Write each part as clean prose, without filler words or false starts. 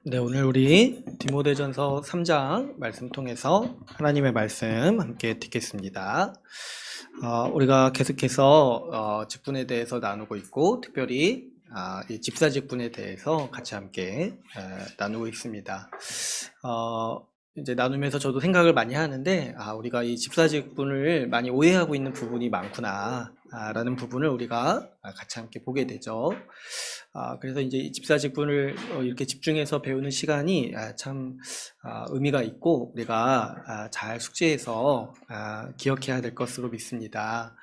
네, 오늘 우리 디모데전서 3장 말씀 통해서 하나님의 말씀 함께 듣겠습니다. 우리가 계속해서 직분에 대해서 나누고 있고, 특별히 이 집사 직분에 대해서 같이 함께 나누고 있습니다. 이제 나누면서 저도 생각을 많이 하는데, 우리가 이 집사 직분을 많이 오해하고 있는 부분이 많구나 라는 부분을 우리가 같이 함께 보게 되죠. 그래서 이제 이 집사 직분을 이렇게 집중해서 배우는 시간이 참 의미가 있고, 우리가 잘 숙지해서 기억해야 될 것으로 믿습니다.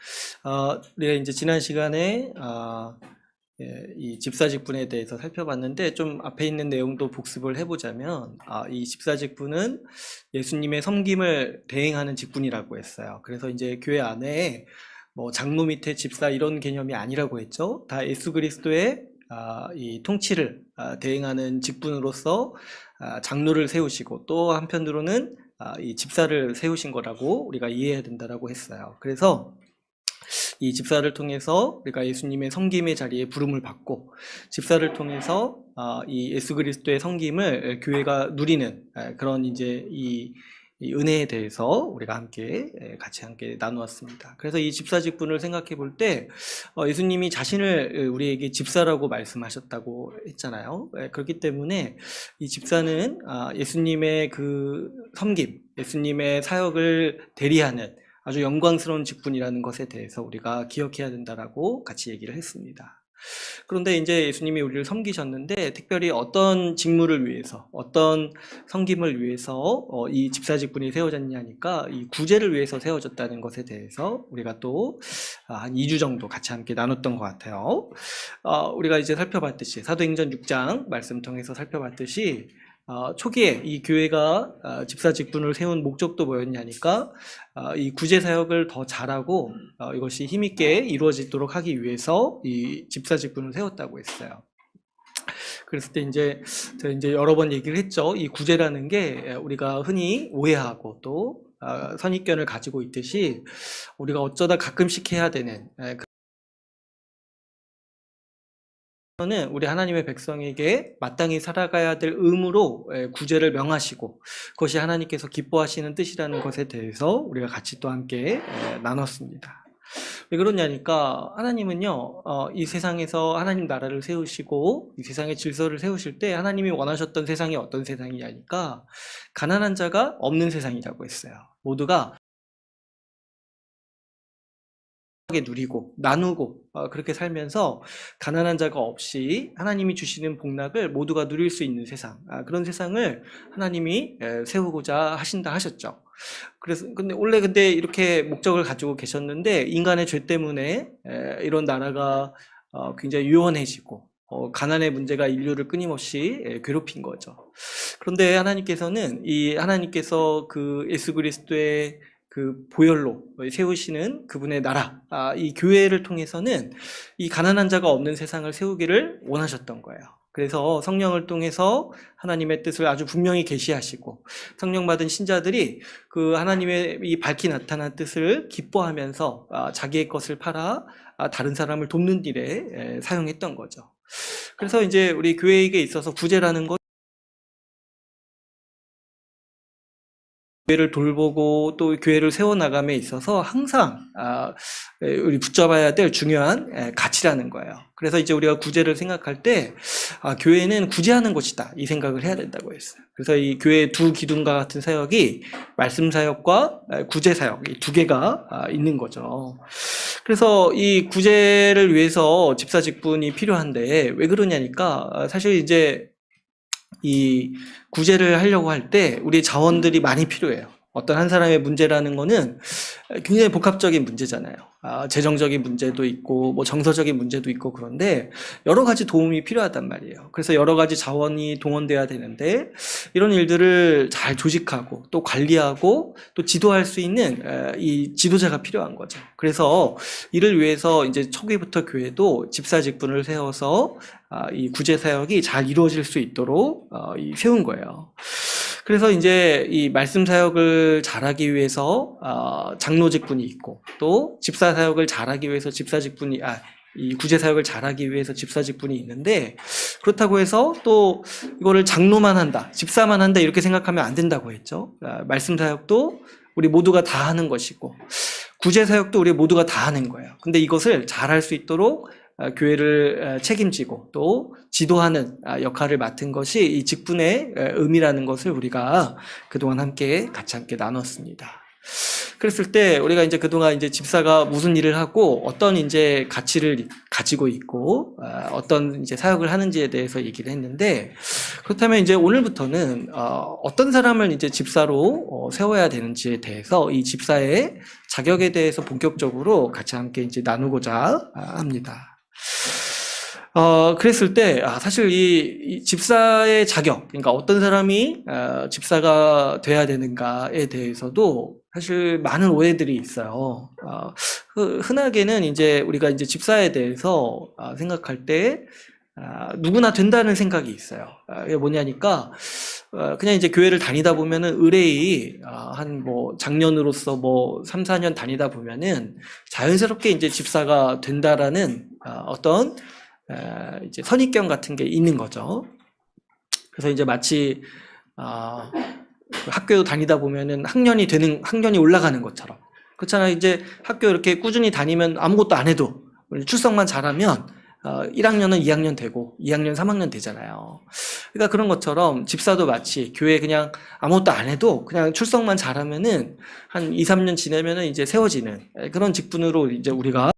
우리가 이제 지난 시간에 이 집사 직분에 대해서 살펴봤는데, 좀 앞에 있는 내용도 복습을 해보자면, 이 집사 직분은 예수님의 섬김을 대행하는 직분이라고 했어요. 그래서 이제 교회 안에 뭐 장로 밑에 집사 이런 개념이 아니라고 했죠. 다 예수 그리스도의 이 통치를 대행하는 직분으로서 장로를 세우시고, 또 한편으로는 이 집사를 세우신 거라고 우리가 이해해야 된다라고 했어요. 그래서 이 집사를 통해서 우리가 예수님의 섬김의 자리에 부름을 받고, 집사를 통해서 이 예수 그리스도의 섬김을 교회가 누리는 그런 이제 이 은혜에 대해서 우리가 같이 함께 나누었습니다. 그래서 이 집사 직분을 생각해 볼 때 예수님이 자신을 우리에게 집사라고 말씀하셨다고 했잖아요. 그렇기 때문에 이 집사는 예수님의 그 섬김, 예수님의 사역을 대리하는 아주 영광스러운 직분이라는 것에 대해서 우리가 기억해야 된다라고 같이 얘기를 했습니다. 그런데 이제 예수님이 우리를 섬기셨는데, 특별히 어떤 직무를 위해서, 어떤 섬김을 위해서 이 집사 직분이 세워졌냐니까, 이 구제를 위해서 세워졌다는 것에 대해서 우리가 또 한 2주 정도 같이 함께 나눴던 것 같아요. 우리가 이제 살펴봤듯이, 사도행전 6장 말씀 통해서 살펴봤듯이, 초기에 이 교회가 집사 직분을 세운 목적도 뭐였냐니까, 이 구제 사역을 더 잘하고 이것이 힘있게 이루어지도록 하기 위해서 이 집사 직분을 세웠다고 했어요. 그랬을 때 제가 이제 여러 번 얘기를 했죠. 이 구제라는 게 우리가 흔히 오해하고 또 선입견을 가지고 있듯이, 우리가 어쩌다 가끔씩 해야 되는, 는 우리 하나님의 백성에게 마땅히 살아가야 될 의무로 구제를 명하시고, 그것이 하나님께서 기뻐하시는 뜻이라는 것에 대해서 우리가 같이 또 함께 나눴습니다. 왜 그러냐니까, 하나님은요, 이 세상에서 하나님 나라를 세우시고 이 세상의 질서를 세우실 때 하나님이 원하셨던 세상이 어떤 세상이냐니까, 가난한 자가 없는 세상이라고 했어요. 모두가 누리고 나누고 그렇게 살면서 가난한 자가 없이 하나님이 주시는 복락을 모두가 누릴 수 있는 세상, 그런 세상을 하나님이 세우고자 하셨죠. 그래서 근데 원래 이렇게 목적을 가지고 계셨는데, 인간의 죄 때문에 이런 나라가 굉장히 유연해지고 가난의 문제가 인류를 끊임없이 괴롭힌 거죠. 그런데 하나님께서 그 예수 그리스도의 그 보혈로 세우시는 그분의 나라, 이 교회를 통해서는 이 가난한 자가 없는 세상을 세우기를 원하셨던 거예요. 그래서 성령을 통해서 하나님의 뜻을 아주 분명히 계시하시고, 성령 받은 신자들이 그 하나님의 이 밝히 나타난 뜻을 기뻐하면서 자기의 것을 팔아 다른 사람을 돕는 일에 사용했던 거죠. 그래서 이제 우리 교회에게 있어서 구제라는 것, 교회를 돌보고 또 교회를 세워나감에 있어서 항상 우리 붙잡아야 될 중요한 가치라는 거예요. 그래서 이제 우리가 구제를 생각할 때 교회는 구제하는 곳이다, 이 생각을 해야 된다고 했어요. 그래서 이 교회의 두 기둥과 같은 사역이 말씀 사역과 구제 사역, 이 두 개가 있는 거죠. 그래서 이 구제를 위해서 집사 직분이 필요한데, 왜 그러냐니까, 사실 이제 이 구제를 하려고 할 때 우리 자원들이 많이 필요해요. 어떤 한 사람의 문제라는 거는 굉장히 복합적인 문제잖아요. 재정적인 문제도 있고 뭐 정서적인 문제도 있고, 그런데 여러 가지 도움이 필요하단 말이에요. 그래서 여러 가지 자원이 동원돼야 되는데, 이런 일들을 잘 조직하고 또 관리하고 또 지도할 수 있는 이 지도자가 필요한 거죠. 그래서 이를 위해서 이제 초기부터 교회도 집사 직분을 세워서 이 구제 사역이 잘 이루어질 수 있도록 세운 거예요. 그래서 이제 이 말씀 사역을 잘하기 위해서 장로 직분이 있고, 또 집사 사역을 잘하기 위해서 집사 직분이 이 구제사역을 잘하기 위해서 집사직분이 있는데, 그렇다고 해서 또 이거를 장로만 한다, 집사만 한다 이렇게 생각하면 안 된다고 했죠. 말씀사역도 우리 모두가 다 하는 것이고 구제사역도 우리 모두가 다 하는 거예요. 근데 이것을 잘할 수 있도록 교회를 책임지고 또 지도하는 역할을 맡은 것이 이 직분의 의미라는 것을 우리가 그동안 같이 함께 나눴습니다. 그랬을 때 우리가 이제 그동안 이제 집사가 무슨 일을 하고 어떤 이제 가치를 가지고 있고 어떤 이제 사역을 하는지에 대해서 얘기를 했는데, 그렇다면 이제 오늘부터는 어떤 사람을 이제 집사로 세워야 되는지에 대해서 이 집사의 자격에 대해서 본격적으로 같이 함께 이제 나누고자 합니다. 그랬을 때, 사실 이 집사의 자격, 그러니까 어떤 사람이 집사가 돼야 되는가에 대해서도 사실 많은 오해들이 있어요. 흔하게는 이제 우리가 이제 집사에 대해서 생각할 때, 누구나 된다는 생각이 있어요. 이게 뭐냐니까, 그냥 이제 교회를 다니다 보면은 의뢰이, 한 뭐, 장년으로서 뭐, 3, 4년 다니다 보면은 자연스럽게 이제 집사가 된다라는 어떤 이제 선입견 같은 게 있는 거죠. 그래서 이제 마치 학교 다니다 보면은 학년이 올라가는 것처럼, 그렇잖아요. 이제 학교 이렇게 꾸준히 다니면 아무것도 안 해도 출석만 잘하면 1학년은 2학년 되고 2학년 3학년 되잖아요. 그러니까 그런 것처럼 집사도 마치 교회 그냥 아무것도 안 해도 그냥 출석만 잘하면은 한 2, 3년 지내면은 이제 세워지는 그런 직분으로 이제 우리가,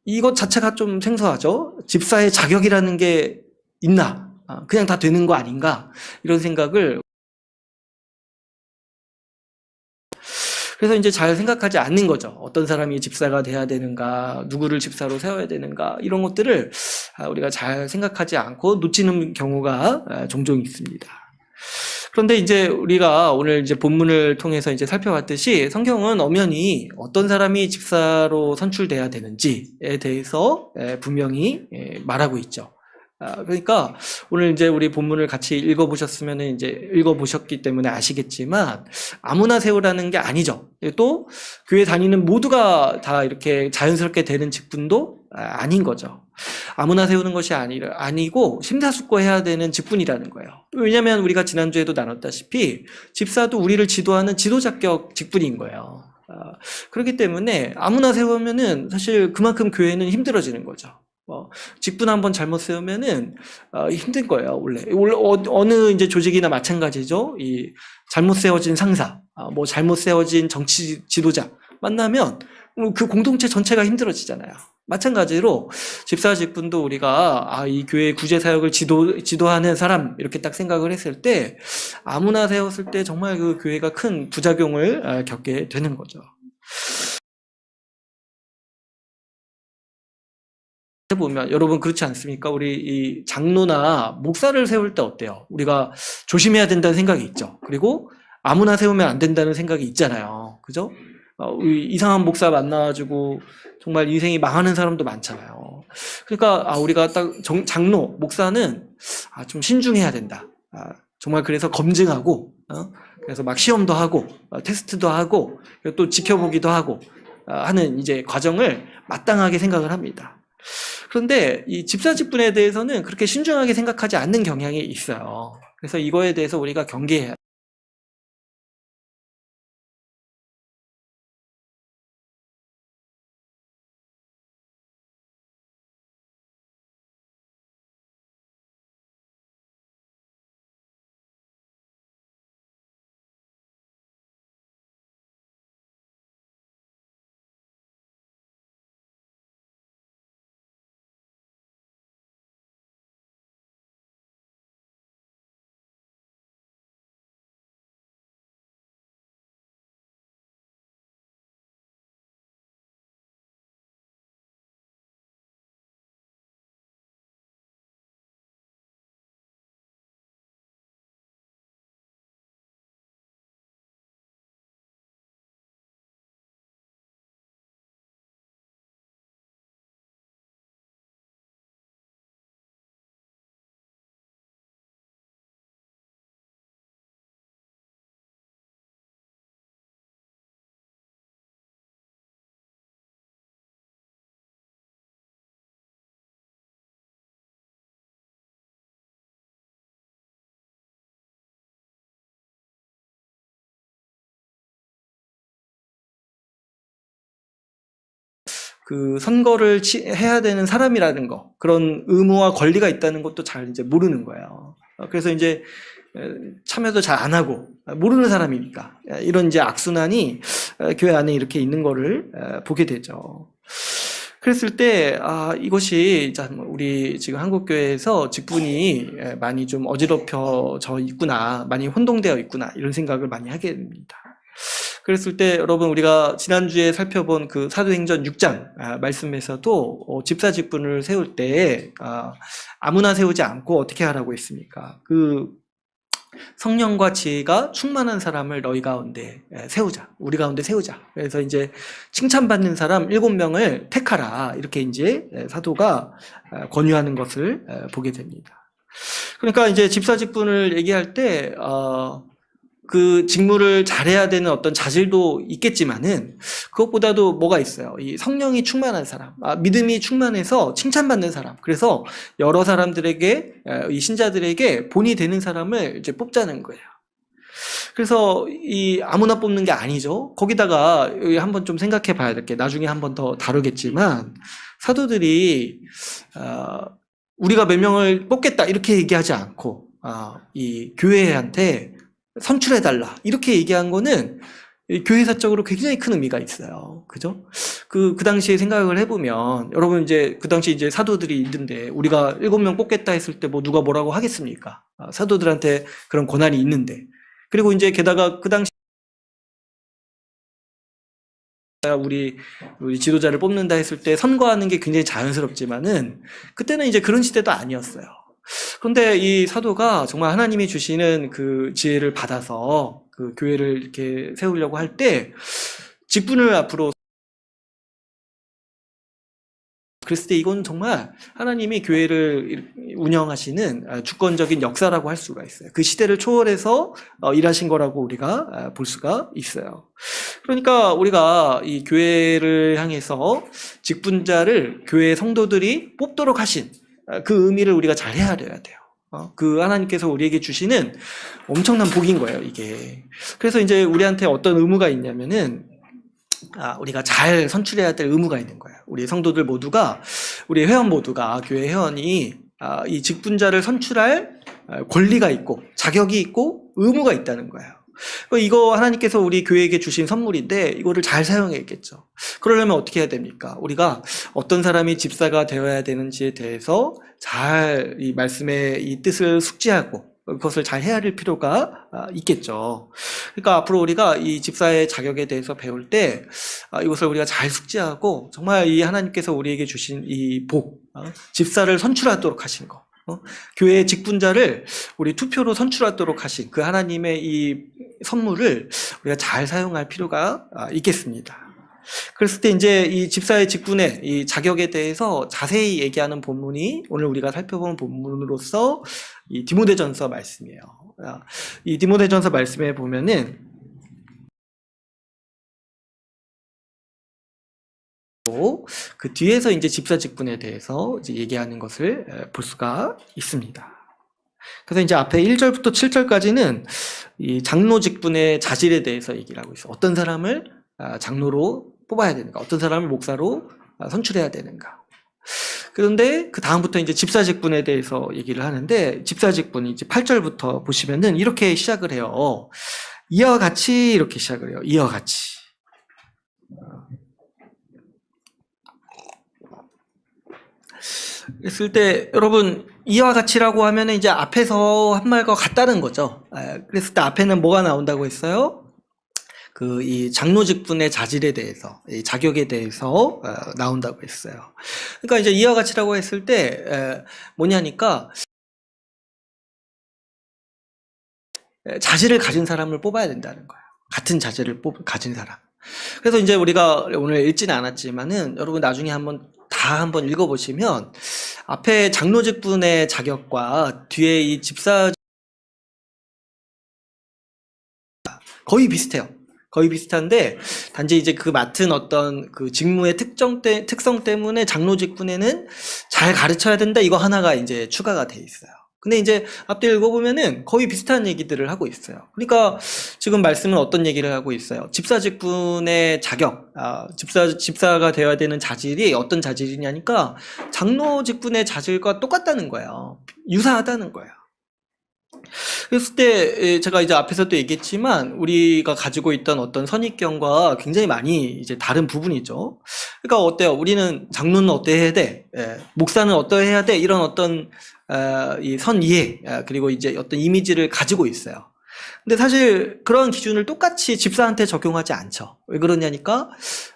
이것 자체가 좀 생소하죠. 집사의 자격이라는 게 있나? 그냥 다 되는 거 아닌가? 이런 생각을, 그래서 이제 잘 생각하지 않는 거죠. 어떤 사람이 집사가 돼야 되는가, 누구를 집사로 세워야 되는가, 이런 것들을 우리가 잘 생각하지 않고 놓치는 경우가 종종 있습니다. 그런데 이제 우리가 오늘 이제 본문을 통해서 이제 살펴봤듯이 성경은 엄연히 어떤 사람이 집사로 선출돼야 되는지에 대해서 분명히 말하고 있죠. 그러니까 오늘 이제 우리 본문을 같이 읽어보셨으면 이제 읽어보셨기 때문에 아시겠지만 아무나 세우라는 게 아니죠. 또 교회 다니는 모두가 다 이렇게 자연스럽게 되는 직분도 아닌 거죠. 아무나 세우는 것이 아니고 심사숙고해야 되는 직분이라는 거예요. 왜냐하면 우리가 지난주에도 나눴다시피 집사도 우리를 지도하는 지도자격 직분인 거예요. 그렇기 때문에 아무나 세우면은 사실 그만큼 교회는 힘들어지는 거죠. 직분 한번 잘못 세우면은 힘든 거예요. 원래 어느 이제 조직이나 마찬가지죠. 이 잘못 세워진 상사, 뭐 잘못 세워진 정치 지도자 만나면 그 공동체 전체가 힘들어지잖아요. 마찬가지로 집사 직분도 우리가 이 교회 구제 사역을 지도하는 사람 이렇게 딱 생각을 했을 때 아무나 세웠을 때 정말 그 교회가 큰 부작용을 겪게 되는 거죠. 해보면 여러분 그렇지 않습니까? 우리 이 장로나 목사를 세울 때 어때요? 우리가 조심해야 된다는 생각이 있죠. 그리고 아무나 세우면 안 된다는 생각이 있잖아요. 그죠? 이상한 목사 만나가지고 정말 인생이 망하는 사람도 많잖아요. 그러니까 우리가 딱 장로, 목사는 좀 신중해야 된다. 정말 그래서 검증하고, 그래서 막 시험도 하고, 테스트도 하고, 또 지켜보기도 하고 하는 이제 과정을 마땅하게 생각을 합니다. 그런데 이 집사 직분에 대해서는 그렇게 신중하게 생각하지 않는 경향이 있어요. 그래서 이거에 대해서 우리가 경계해야 돼요. 그 선거를 해야 되는 사람이라는 거, 그런 의무와 권리가 있다는 것도 잘 이제 모르는 거예요. 그래서 이제 참여도 잘 안 하고 모르는 사람이니까 이런 이제 악순환이 교회 안에 이렇게 있는 거를 보게 되죠. 그랬을 때 이것이 우리 지금 한국교회에서 직분이 많이 좀 어지럽혀져 있구나, 많이 혼동되어 있구나, 이런 생각을 많이 하게 됩니다. 그랬을 때 여러분, 우리가 지난주에 살펴본 그 사도행전 6장 말씀에서도 집사 직분을 세울 때 아무나 세우지 않고 어떻게 하라고 했습니까? 그 성령과 지혜가 충만한 사람을 너희 가운데 세우자. 우리 가운데 세우자. 그래서 이제 칭찬받는 사람 7명을 택하라. 이렇게 이제 사도가 권유하는 것을 보게 됩니다. 그러니까 이제 집사 직분을 얘기할 때, 그 직무를 잘해야 되는 어떤 자질도 있겠지만은 그것보다도 뭐가 있어요? 이 성령이 충만한 사람, 믿음이 충만해서 칭찬받는 사람. 그래서 여러 사람들에게, 이 신자들에게 본이 되는 사람을 이제 뽑자는 거예요. 그래서 이 아무나 뽑는 게 아니죠. 거기다가 한번 좀 생각해 봐야 될 게, 나중에 한번 더 다루겠지만, 사도들이 우리가 몇 명을 뽑겠다 이렇게 얘기하지 않고 이 교회한테 선출해달라 이렇게 얘기한 거는 교회사적으로 굉장히 큰 의미가 있어요. 그죠? 그 당시에 생각을 해보면, 여러분 이제 그 당시 이제 사도들이 있는데 우리가 7명 뽑겠다 했을 때 뭐 누가 뭐라고 하겠습니까? 사도들한테 그런 권한이 있는데. 그리고 이제 게다가 그 당시 우리 지도자를 뽑는다 했을 때 선거하는 게 굉장히 자연스럽지만은 그때는 이제 그런 시대도 아니었어요. 그런데 이 사도가 정말 하나님이 주시는 그 지혜를 받아서 그 교회를 이렇게 세우려고 할 때 직분을 앞으로, 그랬을 때 이건 정말 하나님이 교회를 운영하시는 주권적인 역사라고 할 수가 있어요. 그 시대를 초월해서 일하신 거라고 우리가 볼 수가 있어요. 그러니까 우리가 이 교회를 향해서 직분자를 교회 성도들이 뽑도록 하신 그 의미를 우리가 잘 헤아려야 돼요. 그 하나님께서 우리에게 주시는 엄청난 복인 거예요, 이게. 그래서 이제 우리한테 어떤 의무가 있냐면은, 우리가 잘 선출해야 될 의무가 있는 거예요. 우리 성도들 모두가, 우리 회원 모두가, 교회 회원이 이 직분자를 선출할 권리가 있고, 자격이 있고, 의무가 있다는 거예요. 이거 하나님께서 우리 교회에게 주신 선물인데 이거를 잘 사용해야겠죠. 그러려면 어떻게 해야 됩니까? 우리가 어떤 사람이 집사가 되어야 되는지에 대해서 잘 이 말씀의 이 뜻을 숙지하고 그것을 잘 헤아릴 필요가 있겠죠. 그러니까 앞으로 우리가 이 집사의 자격에 대해서 배울 때 이것을 우리가 잘 숙지하고 정말 이 하나님께서 우리에게 주신 이 복, 집사를 선출하도록 하신 거, 교회의 직분자를 우리 투표로 선출하도록 하신 그 하나님의 이 선물을 우리가 잘 사용할 필요가 있겠습니다. 그랬을 때 이제 이 집사의 직분의 이 자격에 대해서 자세히 얘기하는 본문이 오늘 우리가 살펴본 본문으로서 이 디모데전서 말씀이에요. 이 디모데전서 말씀에 보면은 그 뒤에서 이제 집사 직분에 대해서 이제 얘기하는 것을 볼 수가 있습니다. 그래서 이제 앞에 1절부터 7절까지는 이 장로 직분의 자질에 대해서 얘기를 하고 있어요. 어떤 사람을 장로로 뽑아야 되는가, 어떤 사람을 목사로 선출해야 되는가. 그런데 그 다음부터 이제 집사 직분에 대해서 얘기를 하는데, 집사 직분이 이제 8절부터 보시면은 이렇게 시작을 해요. 이와 같이 이렇게 시작을 해요. 이와 같이. 그랬을 때 여러분, 이와 같이라고 하면 이제 앞에서 한 말과 같다는 거죠. 그랬을 때 앞에는 뭐가 나온다고 했어요? 그 이 장로 직분의 자질에 대해서, 이 자격에 대해서 나온다고 했어요. 그러니까 이제 이와 같이라고 했을 때 뭐냐니까, 자질을 가진 사람을 뽑아야 된다는 거예요. 같은 자질을 가진 사람. 그래서 이제 우리가 오늘 읽지는 않았지만은 여러분 나중에 한번 읽어보시면 앞에 장로 직분의 자격과 뒤에 이 집사 거의 비슷해요. 거의 비슷한데 단지 이제 그 맡은 어떤 그 직무의 특성 때문에 장로 직분에는 잘 가르쳐야 된다, 이거 하나가 이제 추가가 돼 있어요. 근데 이제 앞뒤 읽어보면은 거의 비슷한 얘기들을 하고 있어요. 그러니까 지금 말씀은 어떤 얘기를 하고 있어요? 집사 직분의 자격, 집사가 되어야 되는 자질이 어떤 자질이냐니까 장로 직분의 자질과 똑같다는 거예요. 유사하다는 거예요. 그랬을 때 제가 이제 앞에서도 얘기했지만 우리가 가지고 있던 어떤 선입견과 굉장히 많이 이제 다른 부분이죠. 그러니까 어때요? 우리는 장로는 어때야 돼? 목사는 어떠해야 돼? 이런 어떤 이 선이해 그리고 이제 어떤 이미지를 가지고 있어요. 근데 사실 그런 기준을 똑같이 집사한테 적용하지 않죠. 왜 그러냐니까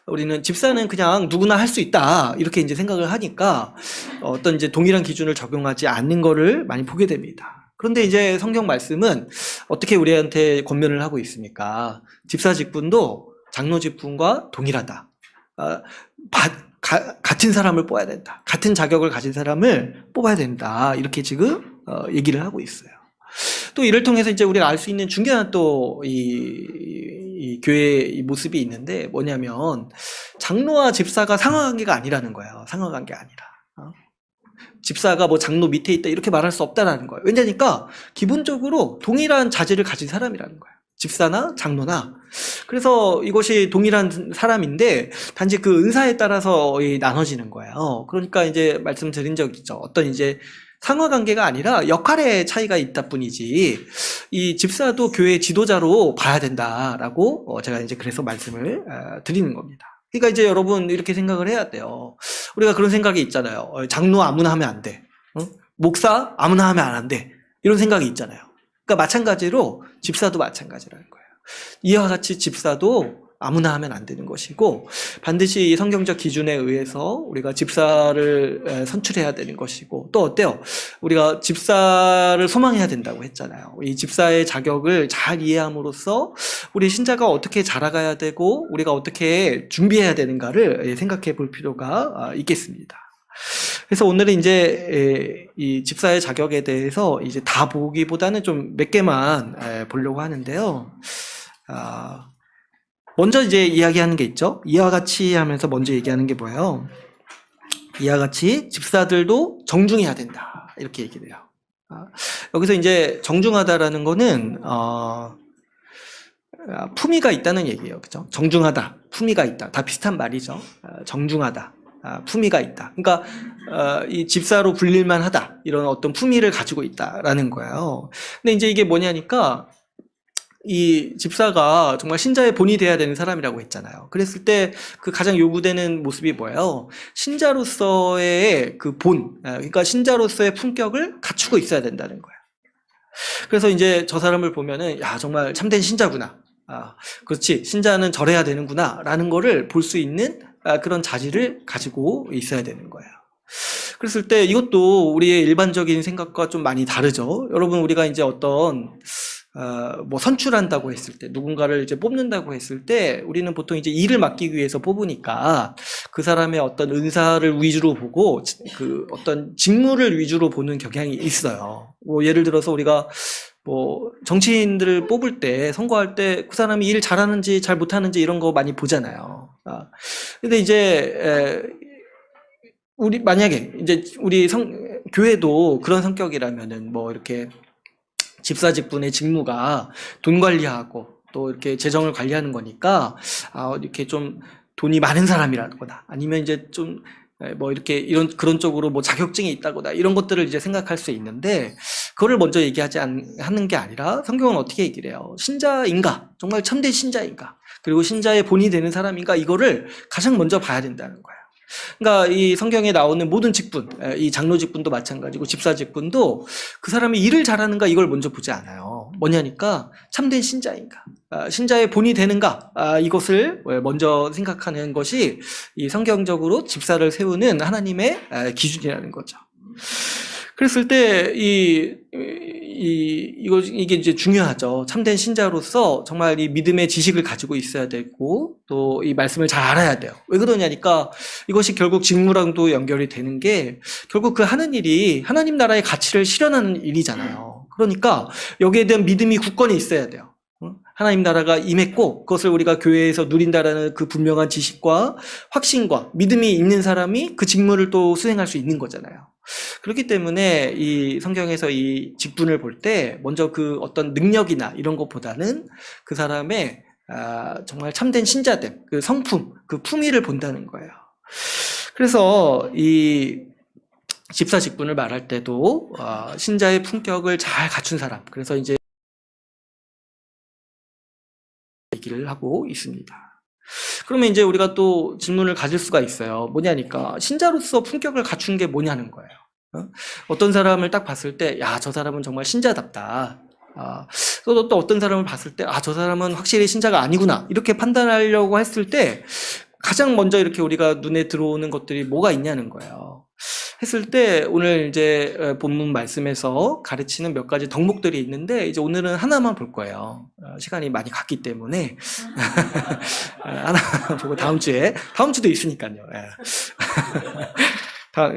우리는 집사는 그냥 누구나 할 수 있다 이렇게 이제 생각을 하니까 어떤 이제 동일한 기준을 적용하지 않는 거를 많이 보게 됩니다. 그런데 이제 성경 말씀은 어떻게 우리한테 권면을 하고 있습니까? 집사 직분도 장로 직분과 동일하다. 같은 사람을 뽑아야 된다. 같은 자격을 가진 사람을 뽑아야 된다. 이렇게 지금 얘기를 하고 있어요. 또 이를 통해서 이제 우리가 알 수 있는 중요한 또 이 교회의 모습이 있는데 뭐냐면 장로와 집사가 상하관계가 아니라는 거예요. 상하관계 아니라. 집사가 뭐 장로 밑에 있다 이렇게 말할 수 없다라는 거예요. 왜냐니까 기본적으로 동일한 자질을 가진 사람이라는 거예요. 집사나 장로나. 그래서 이것이 동일한 사람인데 단지 그 은사에 따라서 나눠지는 거예요. 그러니까 이제 말씀드린 적 있죠. 어떤 이제 상하관계가 아니라 역할의 차이가 있다 뿐이지 이 집사도 교회 지도자로 봐야 된다라고 제가 이제 그래서 말씀을 드리는 겁니다. 그러니까 이제 여러분 이렇게 생각을 해야 돼요. 우리가 그런 생각이 있잖아요. 장로 아무나 하면 안 돼. 목사 아무나 하면 안 돼. 이런 생각이 있잖아요. 그러니까 마찬가지로 집사도 마찬가지라는 거예요. 이와 같이 집사도 아무나 하면 안 되는 것이고 반드시 성경적 기준에 의해서 우리가 집사를 선출해야 되는 것이고 또 어때요? 우리가 집사를 소망해야 된다고 했잖아요. 이 집사의 자격을 잘 이해함으로써 우리 신자가 어떻게 자라가야 되고 우리가 어떻게 준비해야 되는가를 생각해 볼 필요가 있겠습니다. 그래서 오늘은 이제 이 집사의 자격에 대해서 이제 다 보기보다는 좀 몇 개만 보려고 하는데요. 먼저 이제 이야기하는 게 있죠. 이와 같이 하면서 먼저 얘기하는 게 뭐예요? 이와 같이 집사들도 정중해야 된다. 이렇게 얘기를 해요. 여기서 이제 정중하다라는 거는 품위가 있다는 얘기예요. 그죠? 정중하다, 품위가 있다. 다 비슷한 말이죠. 정중하다, 품위가 있다. 그러니까 이 집사로 불릴만 하다. 이런 어떤 품위를 가지고 있다라는 거예요. 근데 이제 이게 뭐냐니까 이 집사가 정말 신자의 본이 돼야 되는 사람이라고 했잖아요. 그랬을 때 그 가장 요구되는 모습이 뭐예요? 신자로서의 그 본, 그러니까 신자로서의 품격을 갖추고 있어야 된다는 거예요. 그래서 이제 저 사람을 보면은 야 정말 참된 신자구나. 그렇지 신자는 저래야 되는구나 라는 거를 볼 수 있는 그런 자질을 가지고 있어야 되는 거예요. 그랬을 때 이것도 우리의 일반적인 생각과 좀 많이 다르죠. 여러분 우리가 이제 어떤 뭐 선출한다고 했을 때 누군가를 이제 뽑는다고 했을 때 우리는 보통 이제 일을 맡기기 위해서 뽑으니까 그 사람의 어떤 은사를 위주로 보고 그 어떤 직무를 위주로 보는 경향이 있어요. 뭐 예를 들어서 우리가 뭐 정치인들을 뽑을 때 선거할 때 그 사람이 일 잘하는지 잘 못하는지 이런 거 많이 보잖아요. 근데 이제 우리 만약에 이제 우리 교회도 그런 성격이라면은 뭐 이렇게 집사 직분의 직무가 돈 관리하고 또 이렇게 재정을 관리하는 거니까 이렇게 좀 돈이 많은 사람이라거나 아니면 이제 좀 뭐 이렇게 그런 쪽으로 뭐 자격증이 있다거나 이런 것들을 이제 생각할 수 있는데 그거를 먼저 얘기하지 하는 게 아니라 성경은 어떻게 얘기를 해요? 신자인가? 정말 참된 신자인가? 그리고 신자의 본이 되는 사람인가? 이거를 가장 먼저 봐야 된다는 거예요. 그러니까 이 성경에 나오는 모든 직분, 이 장로 직분도 마찬가지고 집사 직분도 그 사람이 일을 잘하는가 이걸 먼저 보지 않아요. 뭐냐니까 참된 신자인가, 신자의 본이 되는가 이것을 먼저 생각하는 것이 이 성경적으로 집사를 세우는 하나님의 기준이라는 거죠. 그랬을 때 이게 이제 중요하죠. 참된 신자로서 정말 이 믿음의 지식을 가지고 있어야 되고 또 이 말씀을 잘 알아야 돼요. 왜 그러냐니까 이것이 결국 직무랑도 연결이 되는 게 결국 그 하는 일이 하나님 나라의 가치를 실현하는 일이잖아요. 그러니까 여기에 대한 믿음이 굳건히 있어야 돼요. 하나님 나라가 임했고 그것을 우리가 교회에서 누린다라는 그 분명한 지식과 확신과 믿음이 있는 사람이 그 직무를 또 수행할 수 있는 거잖아요. 그렇기 때문에 이 성경에서 이 직분을 볼 때 먼저 그 어떤 능력이나 이런 것보다는 그 사람의 정말 참된 신자됨, 그 성품, 그 품위를 본다는 거예요. 그래서 이 집사 직분을 말할 때도 신자의 품격을 잘 갖춘 사람, 그래서 이제 얘기를 하고 있습니다. 그러면 이제 우리가 또 질문을 가질 수가 있어요. 뭐냐니까 신자로서 품격을 갖춘 게 뭐냐는 거예요. 어떤 사람을 딱 봤을 때, 야, 저 사람은 정말 신자답다. 또 어떤 사람을 봤을 때, 저 사람은 확실히 신자가 아니구나. 이렇게 판단하려고 했을 때 가장 먼저 이렇게 우리가 눈에 들어오는 것들이 뭐가 있냐는 거예요. 했을 때 오늘 이제 본문 말씀에서 가르치는 몇 가지 덕목들이 있는데 이제 오늘은 하나만 볼 거예요. 시간이 많이 갔기 때문에 하나 보고 다음 주도 있으니까요.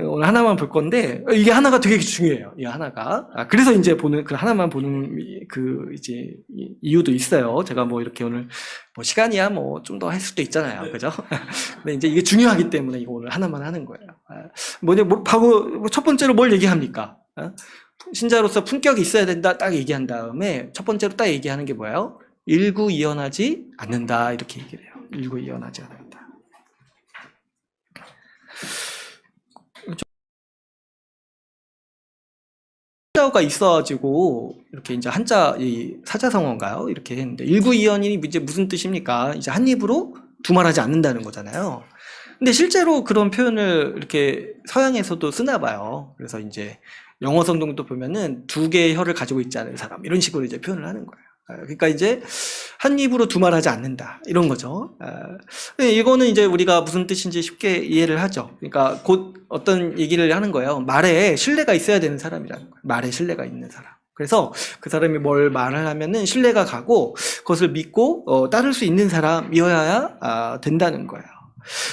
오늘 하나만 볼 건데 이게 하나가 되게 중요해요. 이 하나가. 그래서 이제 그 하나만 보는 그 이제 이유도 있어요. 제가 뭐 이렇게 오늘 뭐 시간이야 뭐 좀 더 할 수도 있잖아요. 그죠? 근데 이제 이게 중요하기 때문에 이거 오늘 하나만 하는 거예요. 바로 첫 번째로 뭘 얘기합니까? 신자로서 품격이 있어야 된다 딱 얘기한 다음에 첫 번째로 딱 얘기하는 게 뭐예요? 일구이연하지 않는다 이렇게 얘기를 해요. 일구이연하지 않는다. 한자어가 있어가지고 이렇게 이제 한자 이 사자성어인가요? 이렇게 했는데 일구이연이 이제 무슨 뜻입니까? 이제 한 입으로 두말하지 않는다는 거잖아요. 근데 실제로 그런 표현을 이렇게 서양에서도 쓰나 봐요. 그래서 이제 영어 성경도 보면은 두 개의 혀를 가지고 있지 않은 사람 이런 식으로 이제 표현을 하는 거예요. 그러니까 이제 한 입으로 두말하지 않는다 이런 거죠. 이거는 이제 우리가 무슨 뜻인지 쉽게 이해를 하죠. 그러니까 곧 어떤 얘기를 하는 거예요. 말에 신뢰가 있어야 되는 사람이라는 거예요. 말에 신뢰가 있는 사람. 그래서 그 사람이 말을 하면은 신뢰가 가고 그것을 믿고 따를 수 있는 사람이어야 된다는 거예요.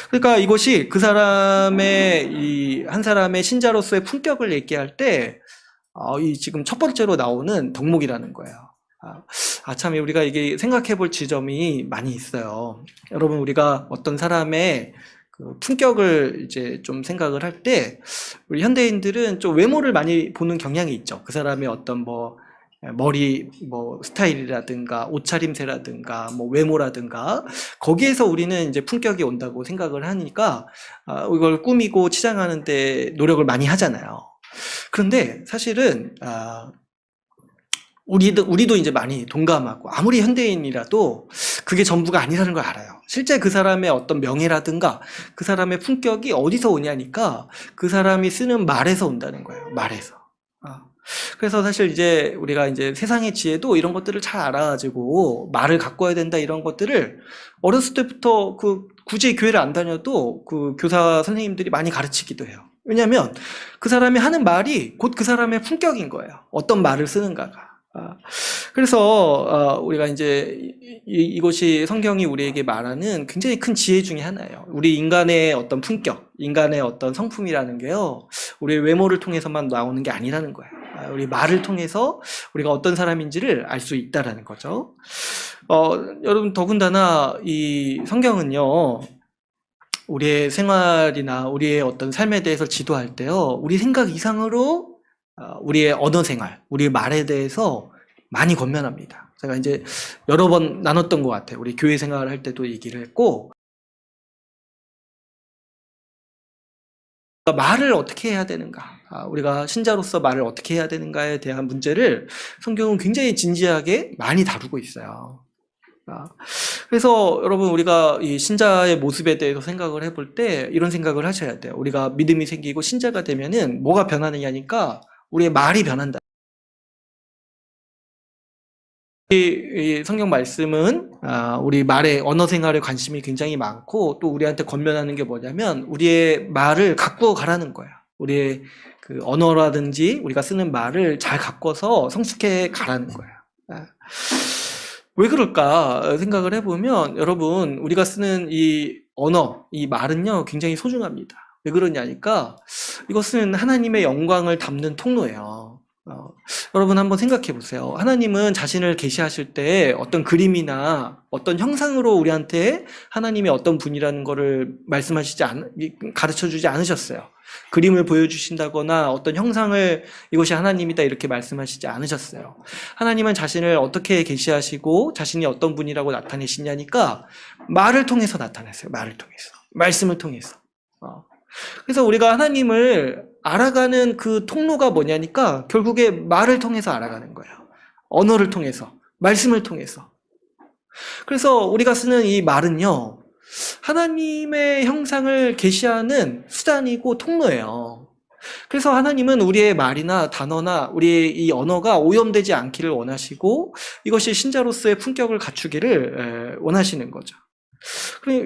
그러니까 이것이 그 사람의 한 사람의 신자로서의 품격을 얘기할 때 이 지금 첫 번째로 나오는 덕목이라는 거예요. 참 우리가 이게 생각해 볼 지점이 많이 있어요. 여러분 우리가 어떤 사람의 그 품격을 이제 좀 생각을 할 때 우리 현대인들은 좀 외모를 많이 보는 경향이 있죠. 그 사람의 어떤 머리 스타일이라든가 옷차림새라든가 외모라든가 거기에서 우리는 이제 품격이 온다고 생각을 하니까 이걸 꾸미고 치장하는 데 노력을 많이 하잖아요. 그런데 사실은 우리도 이제 많이 동감하고 아무리 현대인이라도 그게 전부가 아니라는 걸 알아요. 실제 그 사람의 어떤 명예라든가 그 사람의 품격이 어디서 오냐니까 그 사람이 쓰는 말에서 온다는 거예요. 말에서. 그래서 사실 이제 우리가 이제 세상의 지혜도 이런 것들을 잘 알아가지고 말을 가꿔야 된다 이런 것들을 어렸을 때부터 굳이 교회를 안 다녀도 그 교사 선생님들이 많이 가르치기도 해요. 왜냐하면 그 사람이 하는 말이 곧 그 사람의 품격인 거예요. 어떤 말을 쓰는가가. 그래서 우리가 이제 이것이 성경이 우리에게 말하는 굉장히 큰 지혜 중에 하나예요. 우리 인간의 어떤 품격, 인간의 어떤 성품이라는 게요, 우리의 외모를 통해서만 나오는 게 아니라는 거예요. 우리 말을 통해서 우리가 어떤 사람인지를 알 수 있다라는 거죠. 여러분 더군다나 이 성경은요, 우리의 생활이나 우리의 어떤 삶에 대해서 지도할 때요, 우리 생각 이상으로 우리의 언어 생활, 우리의 말에 대해서 많이 권면합니다. 제가 이제 여러 번 나눴던 것 같아요. 우리 교회 생활을 할 때도 얘기를 했고, 말을 어떻게 해야 되는가, 우리가 신자로서 말을 어떻게 해야 되는가에 대한 문제를 성경은 굉장히 진지하게 많이 다루고 있어요. 그래서 여러분 우리가 이 신자의 모습에 대해서 생각을 해볼 때 이런 생각을 하셔야 돼요. 우리가 믿음이 생기고 신자가 되면은 뭐가 변하느냐니까 우리의 말이 변한다. 이 성경 말씀은 우리 말의 언어 생활에 관심이 굉장히 많고 또 우리한테 권면하는 게 뭐냐면 우리의 말을 가꾸어 가라는 거야. 우리의 그 언어라든지 우리가 쓰는 말을 잘 가꿔서 성숙해 가라는 거야. 왜 그럴까 생각을 해보면 여러분 우리가 쓰는 이 언어, 이 말은요 굉장히 소중합니다. 왜 그러냐니까 이것은 하나님의 영광을 담는 통로예요. 여러분 한번 생각해 보세요. 하나님은 자신을 계시하실 때 어떤 그림이나 어떤 형상으로 우리한테 하나님이 어떤 분이라는 것을 가르쳐 주지 않으셨어요. 그림을 보여주신다거나 어떤 형상을 이것이 하나님이다 이렇게 말씀하시지 않으셨어요. 하나님은 자신을 어떻게 계시하시고 자신이 어떤 분이라고 나타내시냐니까 말을 통해서 나타냈어요. 말을 통해서. 말씀을 통해서. 그래서 우리가 하나님을 알아가는 그 통로가 뭐냐니까 결국에 말을 통해서 알아가는 거예요. 언어를 통해서, 말씀을 통해서. 그래서 우리가 쓰는 이 말은요, 하나님의 형상을 계시하는 수단이고 통로예요. 그래서 하나님은 우리의 말이나 단어나 우리의 이 언어가 오염되지 않기를 원하시고 이것이 신자로서의 품격을 갖추기를 원하시는 거죠.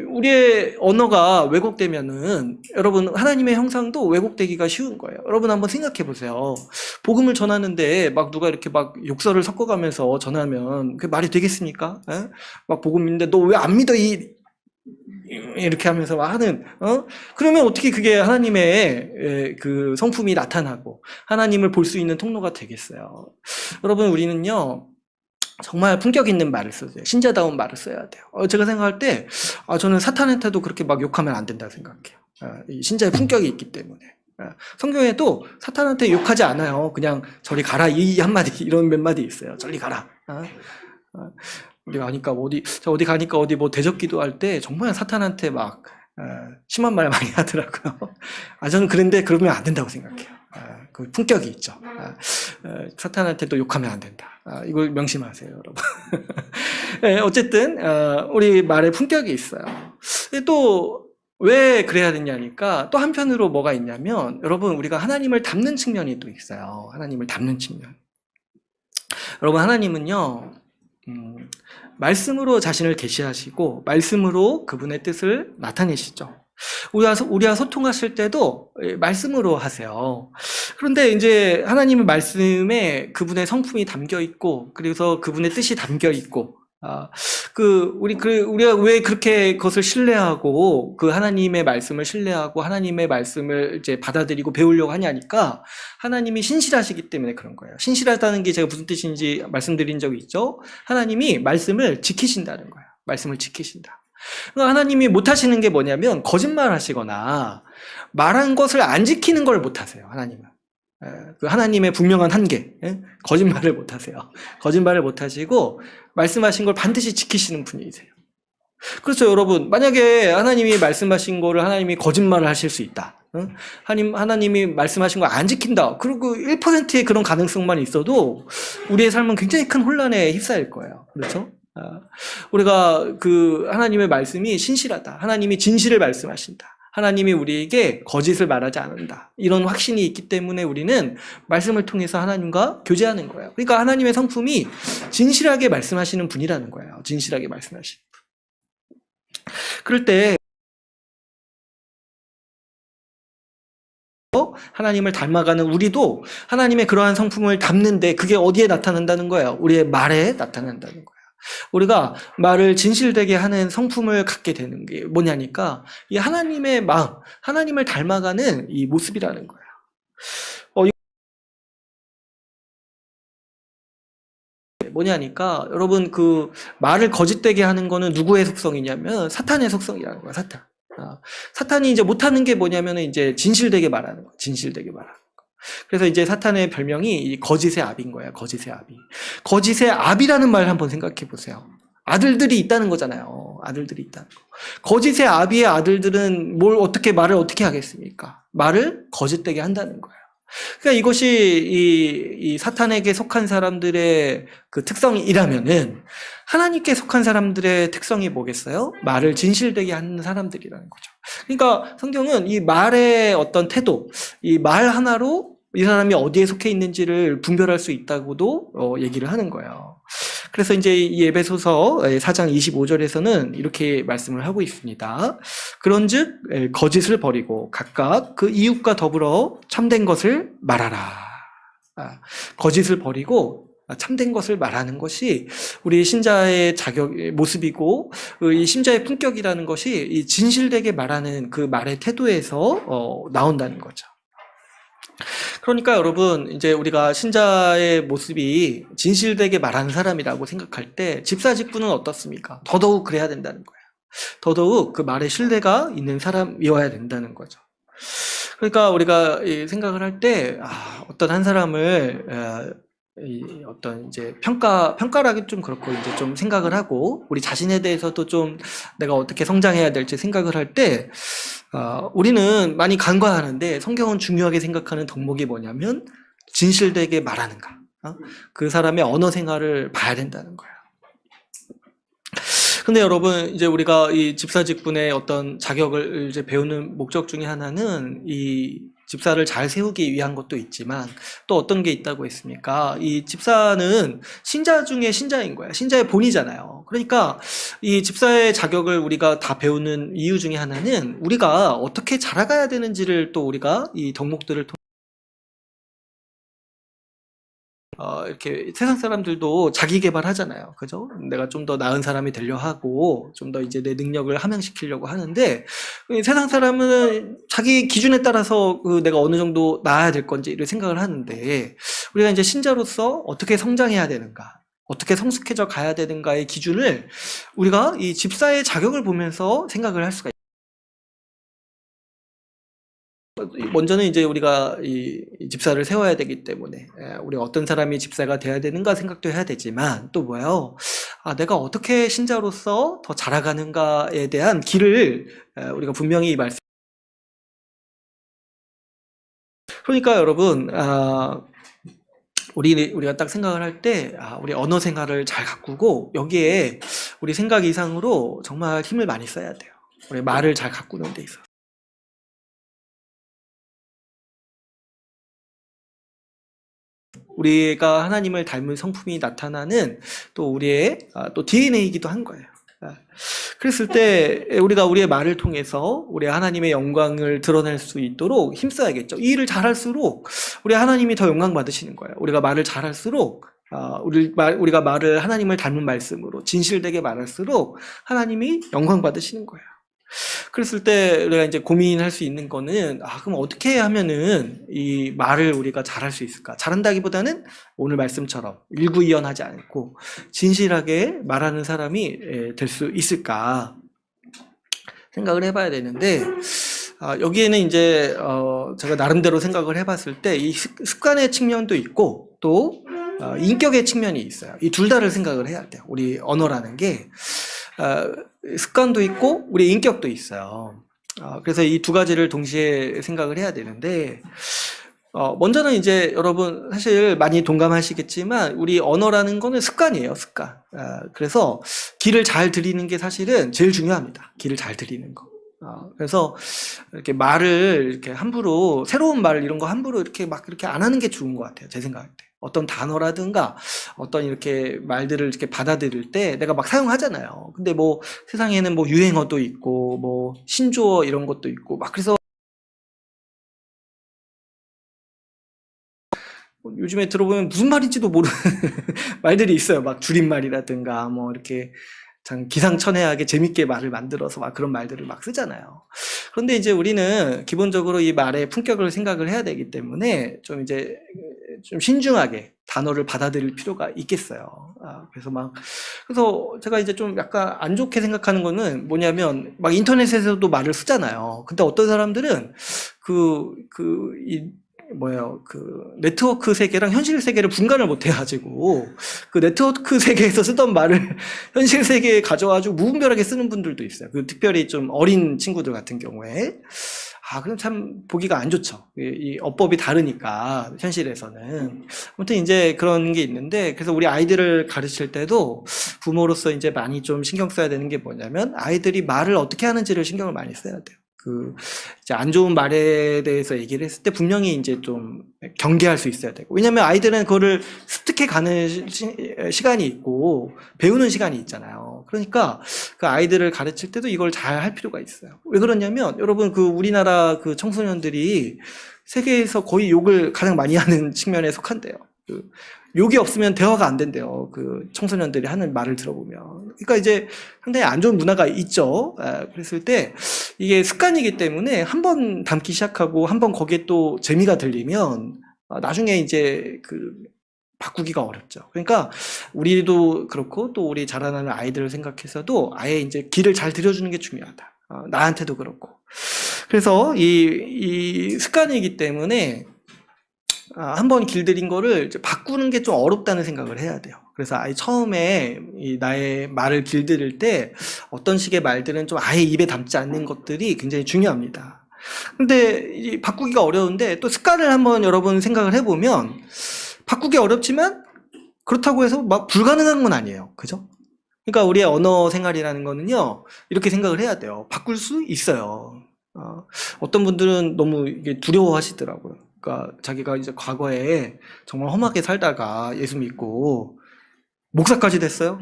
우리의 언어가 왜곡되면은 여러분 하나님의 형상도 왜곡되기가 쉬운 거예요. 여러분 한번 생각해 보세요. 복음을 전하는데 막 누가 이렇게 막 욕설을 섞어가면서 전하면 그게 말이 되겠습니까? 에? 막 복음인데 너 왜 안 믿어 이렇게 하면서 하는 그러면 어떻게 그게 하나님의 그 성품이 나타나고 하나님을 볼 수 있는 통로가 되겠어요. 여러분 우리는요. 정말 품격 있는 말을 써야 돼요. 신자다운 말을 써야 돼요. 제가 생각할 때, 저는 사탄한테도 그렇게 막 욕하면 안 된다고 생각해요. 이 신자의 품격이 있기 때문에. 성경에도 사탄한테 욕하지 않아요. 그냥 저리 가라 이 한마디 이런 몇 마디 있어요. 저리 가라. 우리 가니까 어디 가니까 어디 뭐 대적기도 할 때 정말 사탄한테 막 심한 말 많이 하더라고요. 저는 그런데 그러면 안 된다고 생각해요. 그 품격이 있죠. 사탄한테도 욕하면 안 된다. 이걸 명심하세요, 여러분. 네, 어쨌든 우리 말에 품격이 있어요. 또 왜 그래야 되냐니까 또 한편으로 뭐가 있냐면 여러분 우리가 하나님을 닮는 측면이 또 있어요. 하나님을 닮는 측면. 여러분 하나님은요. 말씀으로 자신을 계시하시고 말씀으로 그분의 뜻을 나타내시죠. 우리와 소통하실 때도 말씀으로 하세요. 그런데 이제 하나님의 말씀에 그분의 성품이 담겨 있고, 그래서 그분의 뜻이 담겨 있고, 우리가 왜 그렇게 그것을 신뢰하고, 그 하나님의 말씀을 신뢰하고, 하나님의 말씀을 이제 받아들이고 배우려고 하냐니까, 하나님이 신실하시기 때문에 그런 거예요. 신실하다는 게 제가 무슨 뜻인지 말씀드린 적이 있죠? 하나님이 말씀을 지키신다는 거예요. 말씀을 지키신다. 하나님이 못하시는 게 뭐냐면 거짓말 하시거나 말한 것을 안 지키는 걸 못하세요. 하나님은. 그 하나님의 분명한 한계, 거짓말을 못하세요. 거짓말을 못하시고 말씀하신 걸 반드시 지키시는 분이세요. 그렇죠, 여러분. 만약에 하나님이 말씀하신 거를 하나님이 거짓말을 하실 수 있다. 하나님이 말씀하신 거 안 지킨다. 그리고 1%의 그런 가능성만 있어도 우리의 삶은 굉장히 큰 혼란에 휩싸일 거예요. 그렇죠? 우리가 그 하나님의 말씀이 신실하다. 하나님이 진실을 말씀하신다. 하나님이 우리에게 거짓을 말하지 않는다. 이런 확신이 있기 때문에 우리는 말씀을 통해서 하나님과 교제하는 거예요. 그러니까 하나님의 성품이 진실하게 말씀하시는 분이라는 거예요. 진실하게 말씀하시는 분. 그럴 때 하나님을 닮아가는 우리도 하나님의 그러한 성품을 담는데 그게 어디에 나타난다는 거예요? 우리의 말에 나타난다는 거예요. 우리가 말을 진실되게 하는 성품을 갖게 되는 게 뭐냐니까 이 하나님의 마음, 하나님을 닮아가는 이 모습이라는 거예요. 뭐냐니까 여러분 그 말을 거짓되게 하는 거는 누구의 속성이냐면 사탄의 속성이라는 거야. 사탄이 이제 못하는 게 뭐냐면 이제 진실되게 말하는 거, 진실되게 말하는 거. 그래서 이제 사탄의 별명이 거짓의 압인 거야. 거짓의 압이. 거짓의 압이라는 말 한번 생각해 보세요. 아들들이 있다는 거잖아요. 아들들이 있다는 거. 거짓의 아비의 아들들은 말을 어떻게 하겠습니까? 말을 거짓되게 한다는 거예요. 그러니까 이것이 이 사탄에게 속한 사람들의 그 특성이라면은 하나님께 속한 사람들의 특성이 뭐겠어요? 말을 진실되게 하는 사람들이라는 거죠. 그러니까 성경은 이 말의 어떤 태도, 이 말 하나로 이 사람이 어디에 속해 있는지를 분별할 수 있다고도 얘기를 하는 거예요. 그래서 이제 이 에베소서 4장 25절에서는 이렇게 말씀을 하고 있습니다. 그런즉 거짓을 버리고 각각 그 이웃과 더불어 참된 것을 말하라. 거짓을 버리고 참된 것을 말하는 것이 우리 신자의 모습이고 이 신자의 품격이라는 것이 이 진실되게 말하는 그 말의 태도에서 나온다는 거죠. 그러니까 여러분, 이제 우리가 신자의 모습이 진실되게 말하는 사람이라고 생각할 때 집사 직분은 어떻습니까? 더더욱 그래야 된다는 거예요. 더더욱 그 말에 신뢰가 있는 사람이어야 된다는 거죠. 그러니까 우리가 생각을 할 때, 어떤 한 사람을, 어떤 이제 평가라기 좀 그렇고, 이제 좀 생각을 하고, 우리 자신에 대해서도 좀 내가 어떻게 성장해야 될지 생각을 할 때, 우리는 많이 간과하는데, 성경은 중요하게 생각하는 덕목이 뭐냐면, 진실되게 말하는가. 그 사람의 언어 생활을 봐야 된다는 거예요. 근데 여러분, 이제 우리가 이 집사 직분의 어떤 자격을 이제 배우는 목적 중에 하나는 이 집사를 잘 세우기 위한 것도 있지만 또 어떤 게 있다고 했습니까? 이 집사는 신자 중에 신자인 거야. 신자의 본이잖아요. 그러니까 이 집사의 자격을 우리가 다 배우는 이유 중에 하나는 우리가 어떻게 자라가야 되는지를 또 우리가 이 덕목들을 통해 이렇게 세상 사람들도 자기 개발하잖아요. 그죠? 내가 좀 더 나은 사람이 되려 하고, 좀 더 이제 내 능력을 함양시키려고 하는데, 세상 사람은 자기 기준에 따라서 내가 어느 정도 나아야 될 건지를 생각을 하는데, 우리가 이제 신자로서 어떻게 성장해야 되는가, 어떻게 성숙해져 가야 되는가의 기준을 우리가 이 집사의 자격을 보면서 생각을 할 수가 있어요. 먼저는 이제 우리가 이 집사를 세워야 되기 때문에 우리 어떤 사람이 집사가 돼야 되는가 생각도 해야 되지만 또 뭐예요? 내가 어떻게 신자로서 더 자라가는가에 대한 길을 우리가 분명히 말씀. 그러니까 여러분, 우리가 딱 생각을 할 때, 우리 언어 생활을 잘 가꾸고 여기에 우리 생각 이상으로 정말 힘을 많이 써야 돼요. 우리 말을 잘 가꾸는 데 있어서. 우리가 하나님을 닮은 성품이 나타나는 또 우리의 또 DNA이기도 한 거예요. 그랬을 때 우리가 우리의 말을 통해서 우리 하나님의 영광을 드러낼 수 있도록 힘써야겠죠. 이 일을 잘할수록 우리 하나님이 더 영광 받으시는 거예요. 우리가 말을 잘할수록 우리가 말을 하나님을 닮은 말씀으로 진실되게 말할수록 하나님이 영광 받으시는 거예요. 그랬을 때 우리가 이제 고민할 수 있는 거는 그럼 어떻게 하면은 이 말을 우리가 잘할 수 있을까? 잘한다기보다는 오늘 말씀처럼 일구이연하지 않고 진실하게 말하는 사람이 될 수 있을까 생각을 해봐야 되는데 여기에는 이제 제가 나름대로 생각을 해봤을 때 이 습관의 측면도 있고 또 인격의 측면이 있어요. 이 둘 다를 생각을 해야 돼요. 우리 언어라는 게 습관도 있고 우리 인격도 있어요. 그래서 이 두 가지를 동시에 생각을 해야 되는데 먼저는 이제 여러분 사실 많이 동감하시겠지만 우리 언어라는 거는 습관이에요. 습관. 그래서 길을 잘 들이는 게 사실은 제일 중요합니다. 길을 잘 들이는 거. 그래서 이렇게 말을 이렇게 함부로 새로운 말 이런 거 함부로 이렇게 막 이렇게 안 하는 게 좋은 것 같아요. 제 생각할 때. 어떤 단어라든가 어떤 이렇게 말들을 이렇게 받아들일 때 내가 막 사용하잖아요. 근데 뭐 세상에는 뭐 유행어도 있고 뭐 신조어 이런 것도 있고 막 그래서 요즘에 들어보면 무슨 말인지도 모르는 말들이 있어요. 막 줄임말이라든가 뭐 이렇게 참 기상천외하게 재밌게 말을 만들어서 막 그런 말들을 막 쓰잖아요. 그런데 이제 우리는 기본적으로 이 말의 품격을 생각을 해야 되기 때문에 좀 이제 좀 신중하게 단어를 받아들일 필요가 있겠어요. 그래서 제가 이제 좀 약간 안 좋게 생각하는 거는 뭐냐면 막 인터넷에서도 말을 쓰잖아요. 근데 어떤 사람들은 네트워크 세계랑 현실 세계를 분간을 못 해가지고 그 네트워크 세계에서 쓰던 말을 현실 세계에 가져와가지고 무분별하게 쓰는 분들도 있어요. 특별히 좀 어린 친구들 같은 경우에 그럼 참 보기가 안 좋죠. 이 어법이 다르니까 현실에서는 아무튼 이제 그런 게 있는데 그래서 우리 아이들을 가르칠 때도 부모로서 이제 많이 좀 신경 써야 되는 게 뭐냐면 아이들이 말을 어떻게 하는지를 신경을 많이 써야 돼요. 이제 안 좋은 말에 대해서 얘기를 했을 때 분명히 이제 좀 경계할 수 있어야 되고. 왜냐면 아이들은 그거를 습득해 가는 시간이 있고, 배우는 시간이 있잖아요. 그러니까 그 아이들을 가르칠 때도 이걸 잘 할 필요가 있어요. 왜 그러냐면, 여러분 우리나라 청소년들이 세계에서 거의 욕을 가장 많이 하는 측면에 속한대요. 욕이 없으면 대화가 안 된대요. 청소년들이 하는 말을 들어보면. 그러니까 이제 상당히 안 좋은 문화가 있죠. 그랬을 때 이게 습관이기 때문에 한번 담기 시작하고 한번 거기에 또 재미가 들리면 나중에 이제 바꾸기가 어렵죠. 그러니까 우리도 그렇고 또 우리 자라나는 아이들을 생각해서도 아예 이제 길을 잘 들여주는 게 중요하다. 나한테도 그렇고. 그래서 이 습관이기 때문에 한번 길들인 거를 이제 바꾸는 게 좀 어렵다는 생각을 해야 돼요. 그래서 아예 처음에 나의 말을 길들일 때 어떤 식의 말들은 좀 아예 입에 담지 않는 것들이 굉장히 중요합니다. 근데 바꾸기가 어려운데 또 습관을 한번 여러분 생각을 해보면 바꾸기 어렵지만 그렇다고 해서 막 불가능한 건 아니에요. 그죠? 그러니까 우리의 언어 생활이라는 거는요, 이렇게 생각을 해야 돼요. 바꿀 수 있어요. 어떤 분들은 너무 이게 두려워하시더라고요. 그러니까 자기가 이제 과거에 정말 험하게 살다가 예수 믿고 목사까지 됐어요.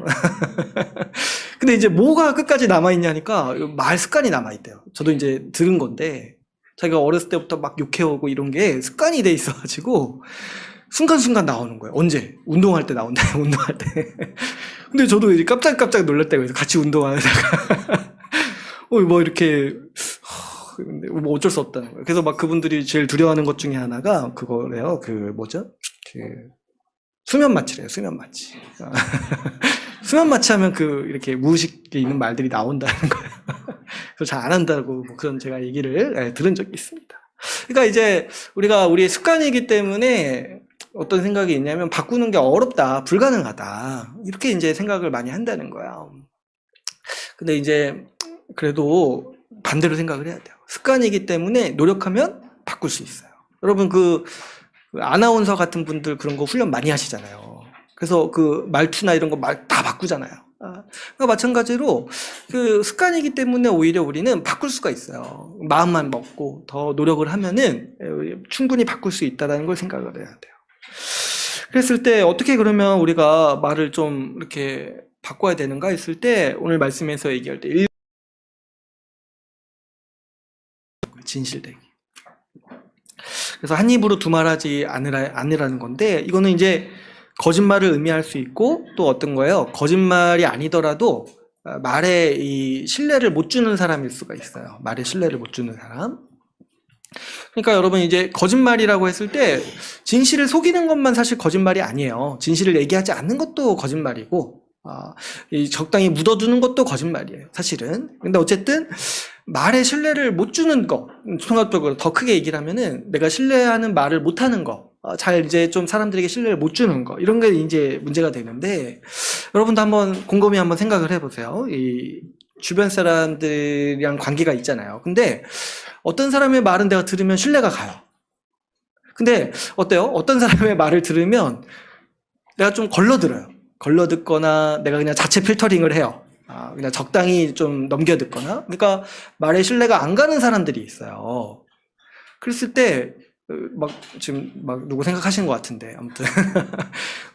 근데 이제 뭐가 끝까지 남아있냐니까 말 습관이 남아있대요. 저도 이제 들은 건데 자기가 어렸을 때부터 막 욕해오고 이런 게 습관이 돼 있어가지고 순간순간 나오는 거예요. 언제? 운동할 때 나온다. 운동할 때. 근데 저도 이제 깜짝깜짝 놀랐다고 해서 같이 운동하다가 뭐 이렇게 근데 뭐 어쩔 수 없다는 거예요. 그래서 막 그분들이 제일 두려워하는 것 중에 하나가 그거래요. 수면 마취래요. 수면 마취. 수면 마취하면 이렇게 무의식에 있는 말들이 나온다는 거예요. 그래서 잘 안 한다고 뭐 그런 제가 얘기를 들은 적이 있습니다. 그러니까 이제 우리의 습관이기 때문에 어떤 생각이 있냐면 바꾸는 게 어렵다, 불가능하다 이렇게 이제 생각을 많이 한다는 거야. 근데 이제 그래도 반대로 생각을 해야 돼요. 습관이기 때문에 노력하면 바꿀 수 있어요. 여러분 아나운서 같은 분들 그런 거 훈련 많이 하시잖아요. 그래서 말투나 이런 거 다 바꾸잖아요. 그러니까 마찬가지로 습관이기 때문에 오히려 우리는 바꿀 수가 있어요. 마음만 먹고 더 노력을 하면은 충분히 바꿀 수 있다는 걸 생각을 해야 돼요. 그랬을 때 어떻게 그러면 우리가 말을 좀 이렇게 바꿔야 되는가 했을 때 오늘 말씀에서 얘기할 때 진실되기. 그래서 한 입으로 두말하지 않으라는 건데 이거는 이제 거짓말을 의미할 수 있고 또 어떤 거예요? 거짓말이 아니더라도 말에 이 신뢰를 못 주는 사람일 수가 있어요. 말에 신뢰를 못 주는 사람. 그러니까 여러분 이제 거짓말이라고 했을 때 진실을 속이는 것만 사실 거짓말이 아니에요. 진실을 얘기하지 않는 것도 거짓말이고 적당히 묻어두는 것도 거짓말이에요. 사실은. 근데 어쨌든 말에 신뢰를 못 주는 거, 종합적으로 더 크게 얘기를 하면은 내가 신뢰하는 말을 못 하는 거, 잘 이제 좀 사람들에게 신뢰를 못 주는 거, 이런 게 이제 문제가 되는데, 여러분도 한번 곰곰이 한번 생각을 해보세요. 이 주변 사람들이랑 관계가 있잖아요. 근데 어떤 사람의 말은 내가 들으면 신뢰가 가요. 근데 어때요? 어떤 사람의 말을 들으면 내가 좀 걸러들어요. 걸러듣거나 내가 그냥 자체 필터링을 해요. 그냥 적당히 좀 넘겨듣거나. 그러니까 말에 신뢰가 안 가는 사람들이 있어요. 그랬을 때 지금 누구 생각하시는 것 같은데 아무튼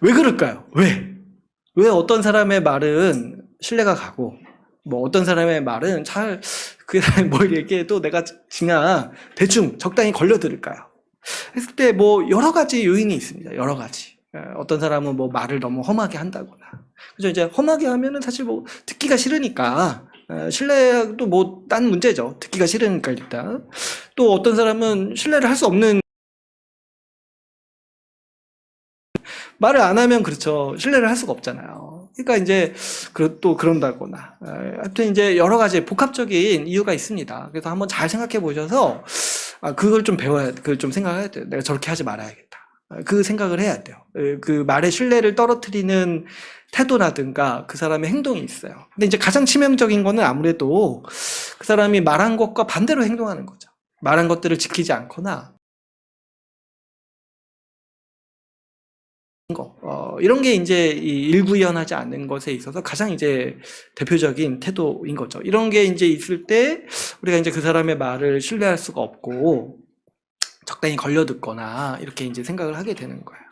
왜 그럴까요? 왜 어떤 사람의 말은 신뢰가 가고 뭐 어떤 사람의 말은 잘 그 사람이 뭘 얘기해도 내가 그냥 대충 적당히 걸려들을까요? 했을 때 뭐 여러 가지 요인이 있습니다. 여러 가지. 어떤 사람은 뭐 말을 너무 험하게 한다거나. 그죠? 이제 험하게 하면은 사실 뭐 듣기가 싫으니까 신뢰도 뭐 딴 문제죠. 듣기가 싫으니까 일단. 또 어떤 사람은 신뢰를 할 수 없는 말을 안 하면 그렇죠. 신뢰를 할 수가 없잖아요. 그러니까 이제 또 그런다거나. 하여튼 이제 여러 가지 복합적인 이유가 있습니다. 그래서 한번 잘 생각해 보셔서 그걸 좀 그걸 좀 생각해야 돼요. 내가 저렇게 하지 말아야겠다. 그 생각을 해야 돼요. 그 말의 신뢰를 떨어뜨리는 태도라든가 그 사람의 행동이 있어요. 근데 이제 가장 치명적인 거는 아무래도 그 사람이 말한 것과 반대로 행동하는 거죠. 말한 것들을 지키지 않거나 이런 게 이제 일구이연하지 않는 것에 있어서 가장 이제 대표적인 태도인 거죠. 이런 게 이제 있을 때 우리가 이제 그 사람의 말을 신뢰할 수가 없고 적당히 걸려듣거나 이렇게 이제 생각을 하게 되는 거예요.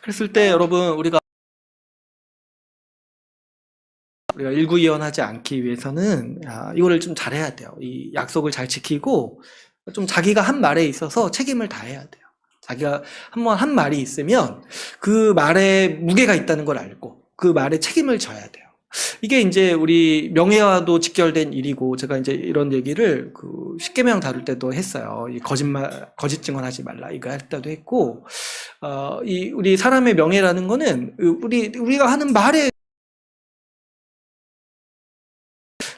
그랬을 때 여러분 우리가 일구이연하지 않기 위해서는 이거를 좀 잘해야 돼요. 이 약속을 잘 지키고 좀 자기가 한 말에 있어서 책임을 다해야 돼요. 자기가 한번 한 말이 있으면 그 말에 무게가 있다는 걸 알고 그 말에 책임을 져야 돼요. 이게 이제 우리 명예와도 직결된 일이고, 제가 이제 이런 얘기를 그 십계명 다룰 때도 했어요. 이 거짓 증언하지 말라 이거 할 때도 했고, 이 우리 사람의 명예라는 거는 우리가 하는 말에,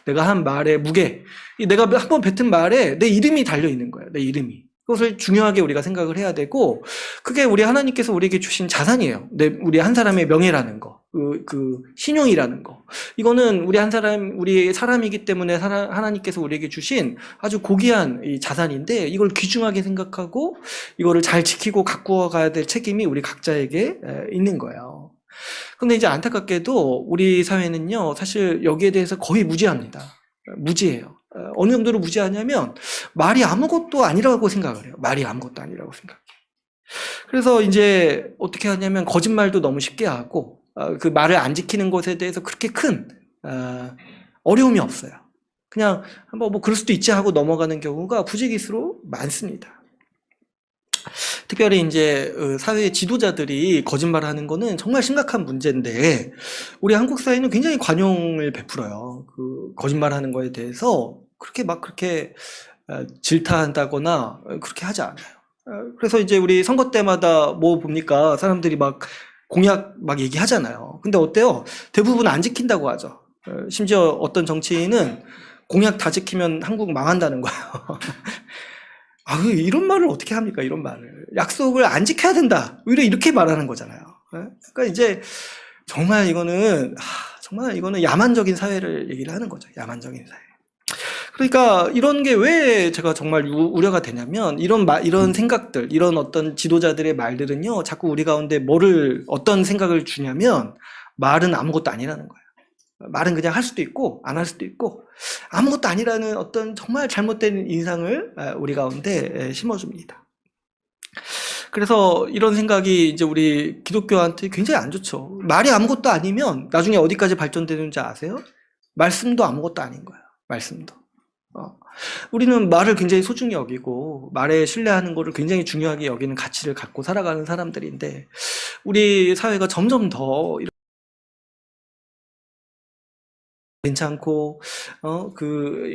내가 한 말의 무게, 내가 한번 뱉은 말에 내 이름이 달려 있는 거예요. 내 이름이. 그것을 중요하게 우리가 생각을 해야 되고, 그게 우리 하나님께서 우리에게 주신 자산이에요. 우리 한 사람의 명예라는 거, 그 신용이라는 거. 이거는 우리 사람이기 때문에 하나님께서 우리에게 주신 아주 고귀한 이 자산인데, 이걸 귀중하게 생각하고 이거를 잘 지키고 가꾸어 가야 될 책임이 우리 각자에게 있는 거예요. 근데 이제 안타깝게도 우리 사회는요, 사실 여기에 대해서 거의 무지합니다. 무지해요. 어느 정도로 무지하냐면 말이 아무것도 아니라고 생각을 해요. 말이 아무것도 아니라고 생각해요. 그래서 이제 어떻게 하냐면 거짓말도 너무 쉽게 하고, 그 말을 안 지키는 것에 대해서 그렇게 큰 어려움이 없어요. 그냥 한번 뭐 그럴 수도 있지 하고 넘어가는 경우가 부지기수로 많습니다. 특별히 이제 사회의 지도자들이 거짓말하는 거는 정말 심각한 문제인데, 우리 한국 사회는 굉장히 관용을 베풀어요. 그 거짓말하는 거에 대해서 그렇게 질타한다거나 그렇게 하지 않아요. 그래서 이제 우리 선거 때마다 뭐 봅니까? 사람들이 막 공약 막 얘기하잖아요. 근데 어때요? 대부분 안 지킨다고 하죠. 심지어 어떤 정치인은 공약 다 지키면 한국 망한다는 거예요. 이런 말을 어떻게 합니까? 이런 말을. 약속을 안 지켜야 된다. 오히려 이렇게 말하는 거잖아요. 그러니까 이제 정말 이거는 야만적인 사회를 얘기를 하는 거죠. 야만적인 사회. 그러니까 이런 게 왜 제가 정말 우려가 되냐면, 이런 생각들, 이런 어떤 지도자들의 말들은요, 자꾸 우리 가운데 어떤 생각을 주냐면, 말은 아무것도 아니라는 거예요. 말은 그냥 할 수도 있고 안 할 수도 있고 아무것도 아니라는 어떤 정말 잘못된 인상을 우리 가운데 심어줍니다. 그래서 이런 생각이 이제 우리 기독교한테 굉장히 안 좋죠. 말이 아무것도 아니면 나중에 어디까지 발전되는지 아세요? 말씀도 아무것도 아닌 거예요. 말씀도. 우리는 말을 굉장히 소중히 여기고 말에 신뢰하는 것을 굉장히 중요하게 여기는 가치를 갖고 살아가는 사람들인데, 우리 사회가 점점 더 괜찮고,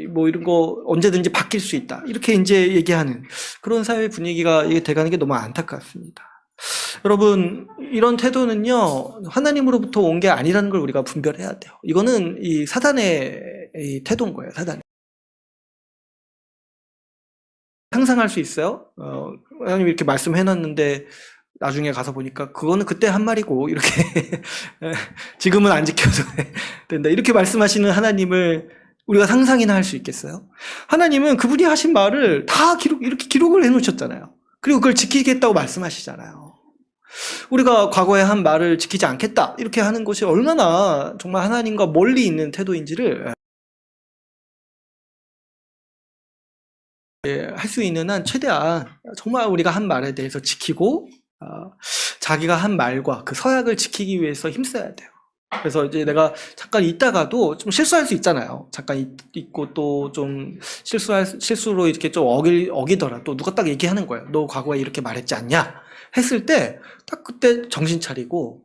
뭐 이런 거 언제든지 바뀔 수 있다. 이렇게 이제 얘기하는 그런 사회 분위기가 이게 돼가는 게 너무 안타깝습니다. 여러분, 이런 태도는요, 하나님으로부터 온 게 아니라는 걸 우리가 분별해야 돼요. 이거는 이 사단의 이 태도인 거예요, 사단의. 상상할 수 있어요? 하나님 이렇게 말씀해놨는데, 나중에 가서 보니까 그거는 그때 한 말이고 이렇게 지금은 안 지켜도 된다 이렇게 말씀하시는 하나님을 우리가 상상이나 할 수 있겠어요? 하나님은 그분이 하신 말을 다 이렇게 기록을 해놓으셨잖아요. 그리고 그걸 지키겠다고 말씀하시잖아요. 우리가 과거에 한 말을 지키지 않겠다 이렇게 하는 것이 얼마나 정말 하나님과 멀리 있는 태도인지를 할 수 있는 한 최대한 정말 우리가 한 말에 대해서 지키고, 자기가 한 말과 그 서약을 지키기 위해서 힘써야 돼요. 그래서 이제 내가 잠깐 있다가도 좀 실수할 수 있잖아요. 잠깐 있고 또 좀 실수로 이렇게 좀 어기더라도 누가 딱 얘기하는 거예요. 너 과거에 이렇게 말했지 않냐? 했을 때 딱 그때 정신 차리고,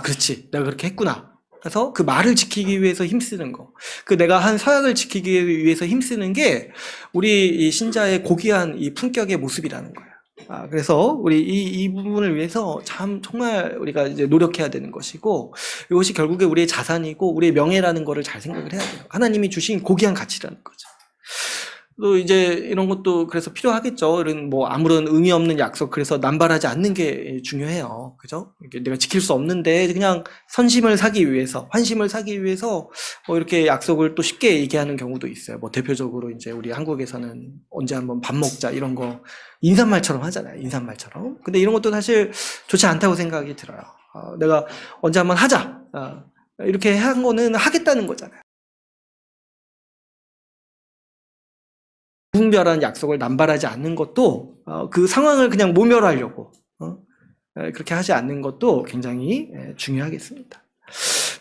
그렇지. 내가 그렇게 했구나. 그래서 그 말을 지키기 위해서 힘쓰는 거. 내가 한 서약을 지키기 위해서 힘쓰는 게 우리 이 신자의 고귀한 이 품격의 모습이라는 거예요. 그래서 우리 이 부분을 위해서 정말 우리가 이제 노력해야 되는 것이고, 이것이 결국에 우리의 자산이고 우리의 명예라는 거를 잘 생각을 해야 돼요. 하나님이 주신 고귀한 가치라는 거죠. 또 이제 이런 것도 그래서 필요하겠죠. 이런 뭐 아무런 의미 없는 약속, 그래서 남발하지 않는 게 중요해요. 그죠? 내가 지킬 수 없는데 그냥 환심을 사기 위해서 이렇게 약속을 또 쉽게 얘기하는 경우도 있어요. 뭐 대표적으로 이제 우리 한국에서는 언제 한번 밥 먹자 이런 거 인사말처럼 하잖아요. 인사말처럼. 근데 이런 것도 사실 좋지 않다고 생각이 들어요. 내가 언제 한번 하자. 이렇게 한 거는 하겠다는 거잖아요. 무분별한 약속을 남발하지 않는 것도, 그 상황을 그냥 모멸하려고 그렇게 하지 않는 것도 굉장히 중요하겠습니다.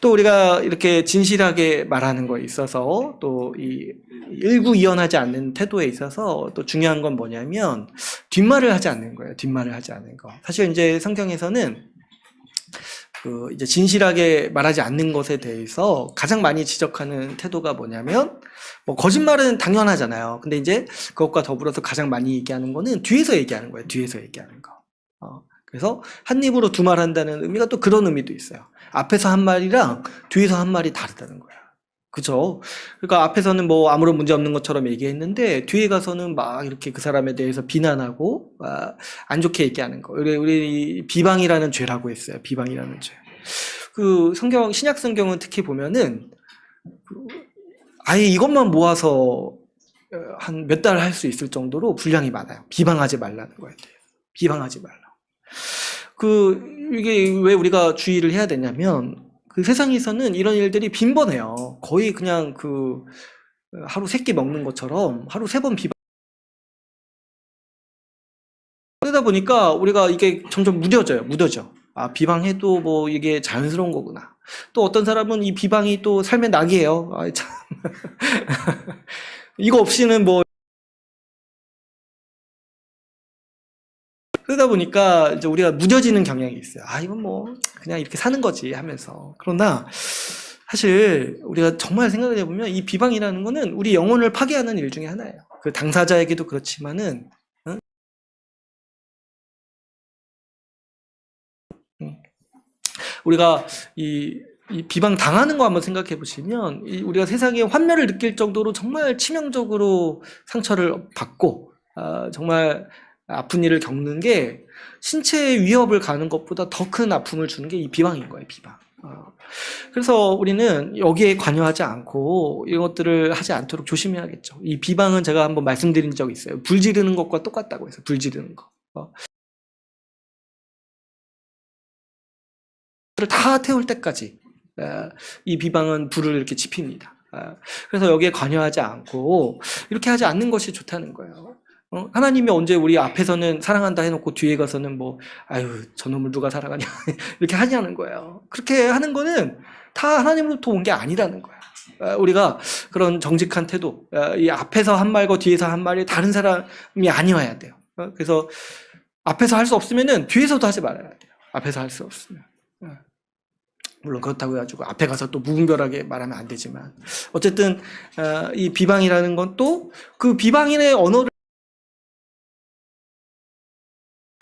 또 우리가 이렇게 진실하게 말하는 거에 있어서, 또 이 일구이연하지 않는 태도에 있어서 또 중요한 건 뭐냐면 뒷말을 하지 않는 거예요. 뒷말을 하지 않는 거. 사실 이제 성경에서는 이제 진실하게 말하지 않는 것에 대해서 가장 많이 지적하는 태도가 뭐냐면, 뭐 거짓말은 당연하잖아요. 근데 이제 그것과 더불어서 가장 많이 얘기하는 거는 뒤에서 얘기하는 거예요. 뒤에서 얘기하는 거. 그래서 한 입으로 두 말 한다는 의미가 또 그런 의미도 있어요. 앞에서 한 말이랑 뒤에서 한 말이 다르다는 거야. 그죠? 그러니까 앞에서는 뭐 아무런 문제 없는 것처럼 얘기했는데 뒤에 가서는 막 이렇게 그 사람에 대해서 비난하고 안 좋게 얘기하는 거. 우리 비방이라는 죄라고 했어요. 비방이라는 죄. 그 신약 성경은 특히 보면은 아예 이것만 모아서 한 몇 달 할 수 있을 정도로 분량이 많아요. 비방하지 말라는 거예요. 비방하지 말라. 이게 왜 우리가 주의를 해야 되냐면, 그 세상에서는 이런 일들이 빈번해요. 거의 그냥 하루 3끼 먹는 것처럼 하루 3번 비방. 그러다 보니까 우리가 이게 점점 무뎌져. 비방해도 뭐 이게 자연스러운 거구나. 또 어떤 사람은 이 비방이 또 삶의 낙이에요. 참. 이거 없이는 뭐. 그러다 보니까 이제 우리가 무뎌지는 경향이 있어요. 이건 뭐 그냥 이렇게 사는 거지 하면서. 그러나 사실 우리가 정말 생각을 해보면 이 비방이라는 거는 우리 영혼을 파괴하는 일 중에 하나예요. 그 당사자에게도 그렇지만은, 우리가 이 비방 당하는 거 한번 생각해 보시면, 우리가 세상에 환멸을 느낄 정도로 정말 치명적으로 상처를 받고 정말 아픈 일을 겪는 게 신체에 위협을 가는 것보다 더 큰 아픔을 주는 게 이 비방인 거예요. 비방. 그래서 우리는 여기에 관여하지 않고 이런 것들을 하지 않도록 조심해야겠죠. 이 비방은 제가 한번 말씀드린 적이 있어요. 불 지르는 것과 똑같다고 해서. 불 지르는 거. 다 태울 때까지 이 비방은 불을 이렇게 지핍니다. 그래서 여기에 관여하지 않고 이렇게 하지 않는 것이 좋다는 거예요. 하나님이 언제 우리 앞에서는 사랑한다 해놓고 뒤에 가서는 뭐 저놈을 누가 사랑하냐 이렇게 하냐는 거예요. 그렇게 하는 거는 다 하나님으로부터 온 게 아니라는 거예요. 우리가 그런 정직한 태도, 이 앞에서 한 말과 뒤에서 한 말이 다른 사람이 아니어야 돼요. 그래서 앞에서 할 수 없으면은 뒤에서도 하지 말아야 돼요. 앞에서 할 수 없으면. 물론 그렇다고 해가지고 앞에 가서 또 무분별하게 말하면 안 되지만, 어쨌든 이 비방이라는 건 또 그 비방인의 언어를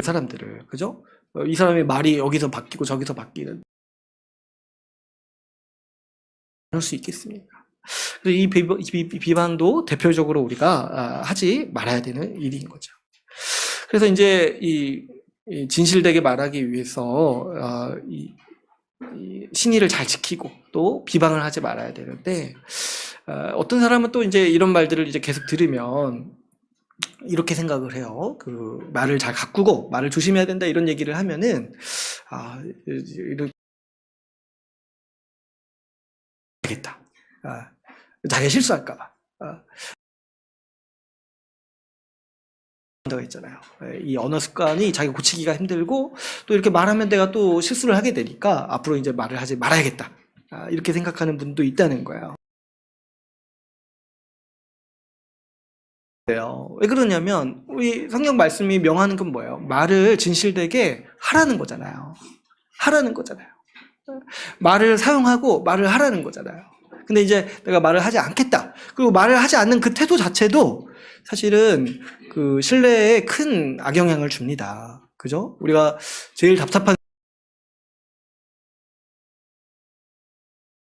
사람들을, 그죠? 이 사람의 말이 여기서 바뀌고 저기서 바뀌는 그럴 수 있겠습니까? 그래서 이 비방도 대표적으로 우리가 하지 말아야 되는 일인 거죠. 그래서 이제 이 진실되게 말하기 위해서 이 신의를 잘 지키고 또 비방을 하지 말아야 되는데, 어떤 사람은 또 이제 이런 말들을 이제 계속 들으면 이렇게 생각을 해요. 그 말을 잘 가꾸고 말을 조심해야 된다 이런 얘기를 하면은 이렇게 되겠다. 자기가 실수할까봐. 가 있잖아요. 이 언어 습관이 자기가 고치기가 힘들고 또 이렇게 말하면 내가 또 실수를 하게 되니까 앞으로 이제 말을 하지 말아야겠다. 이렇게 생각하는 분도 있다는 거예요. 왜 그러냐면 우리 성경 말씀이 명하는 건 뭐예요? 말을 진실되게 하라는 거잖아요. 하라는 거잖아요. 말을 사용하고 말을 하라는 거잖아요. 근데 이제 내가 말을 하지 않겠다. 그리고 말을 하지 않는 그 태도 자체도 사실은 그 신뢰에 큰 악영향을 줍니다. 그죠? 우리가 제일 답답한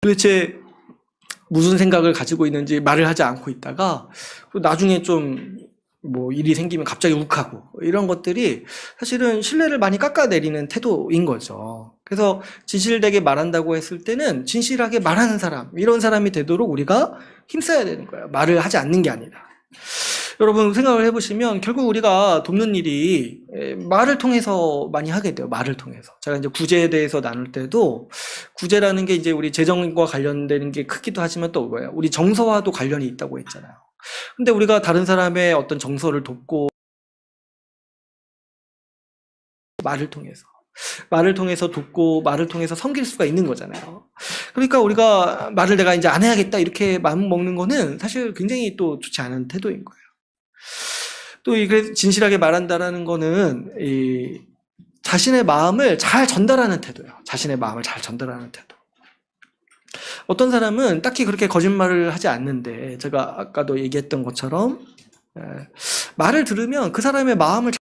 도대체 무슨 생각을 가지고 있는지 말을 하지 않고 있다가 나중에 좀 뭐 일이 생기면 갑자기 욱하고 이런 것들이 사실은 신뢰를 많이 깎아내리는 태도인 거죠. 그래서 진실되게 말한다고 했을 때는 진실하게 말하는 사람, 이런 사람이 되도록 우리가 힘써야 되는 거예요. 말을 하지 않는 게 아니라. 여러분 생각을 해보시면 결국 우리가 돕는 일이 말을 통해서 많이 하게 돼요. 말을 통해서. 제가 이제 구제에 대해서 나눌 때도 구제라는 게 이제 우리 재정과 관련되는 게 크기도 하지만 또 뭐예요? 우리 정서와도 관련이 있다고 했잖아요. 근데 우리가 다른 사람의 어떤 정서를 돕고 말을 통해서 돕고 말을 통해서 섬길 수가 있는 거잖아요. 그러니까 우리가 말을 내가 이제 안 해야겠다 이렇게 마음 먹는 거는 사실 굉장히 또 좋지 않은 태도인 거예요. 또 이게 진실하게 말한다라는 거는 자신의 마음을 잘 전달하는 태도예요. 자신의 마음을 잘 전달하는 태도. 어떤 사람은 딱히 그렇게 거짓말을 하지 않는데, 제가 아까도 얘기했던 것처럼 말을 들으면 그 사람의 마음을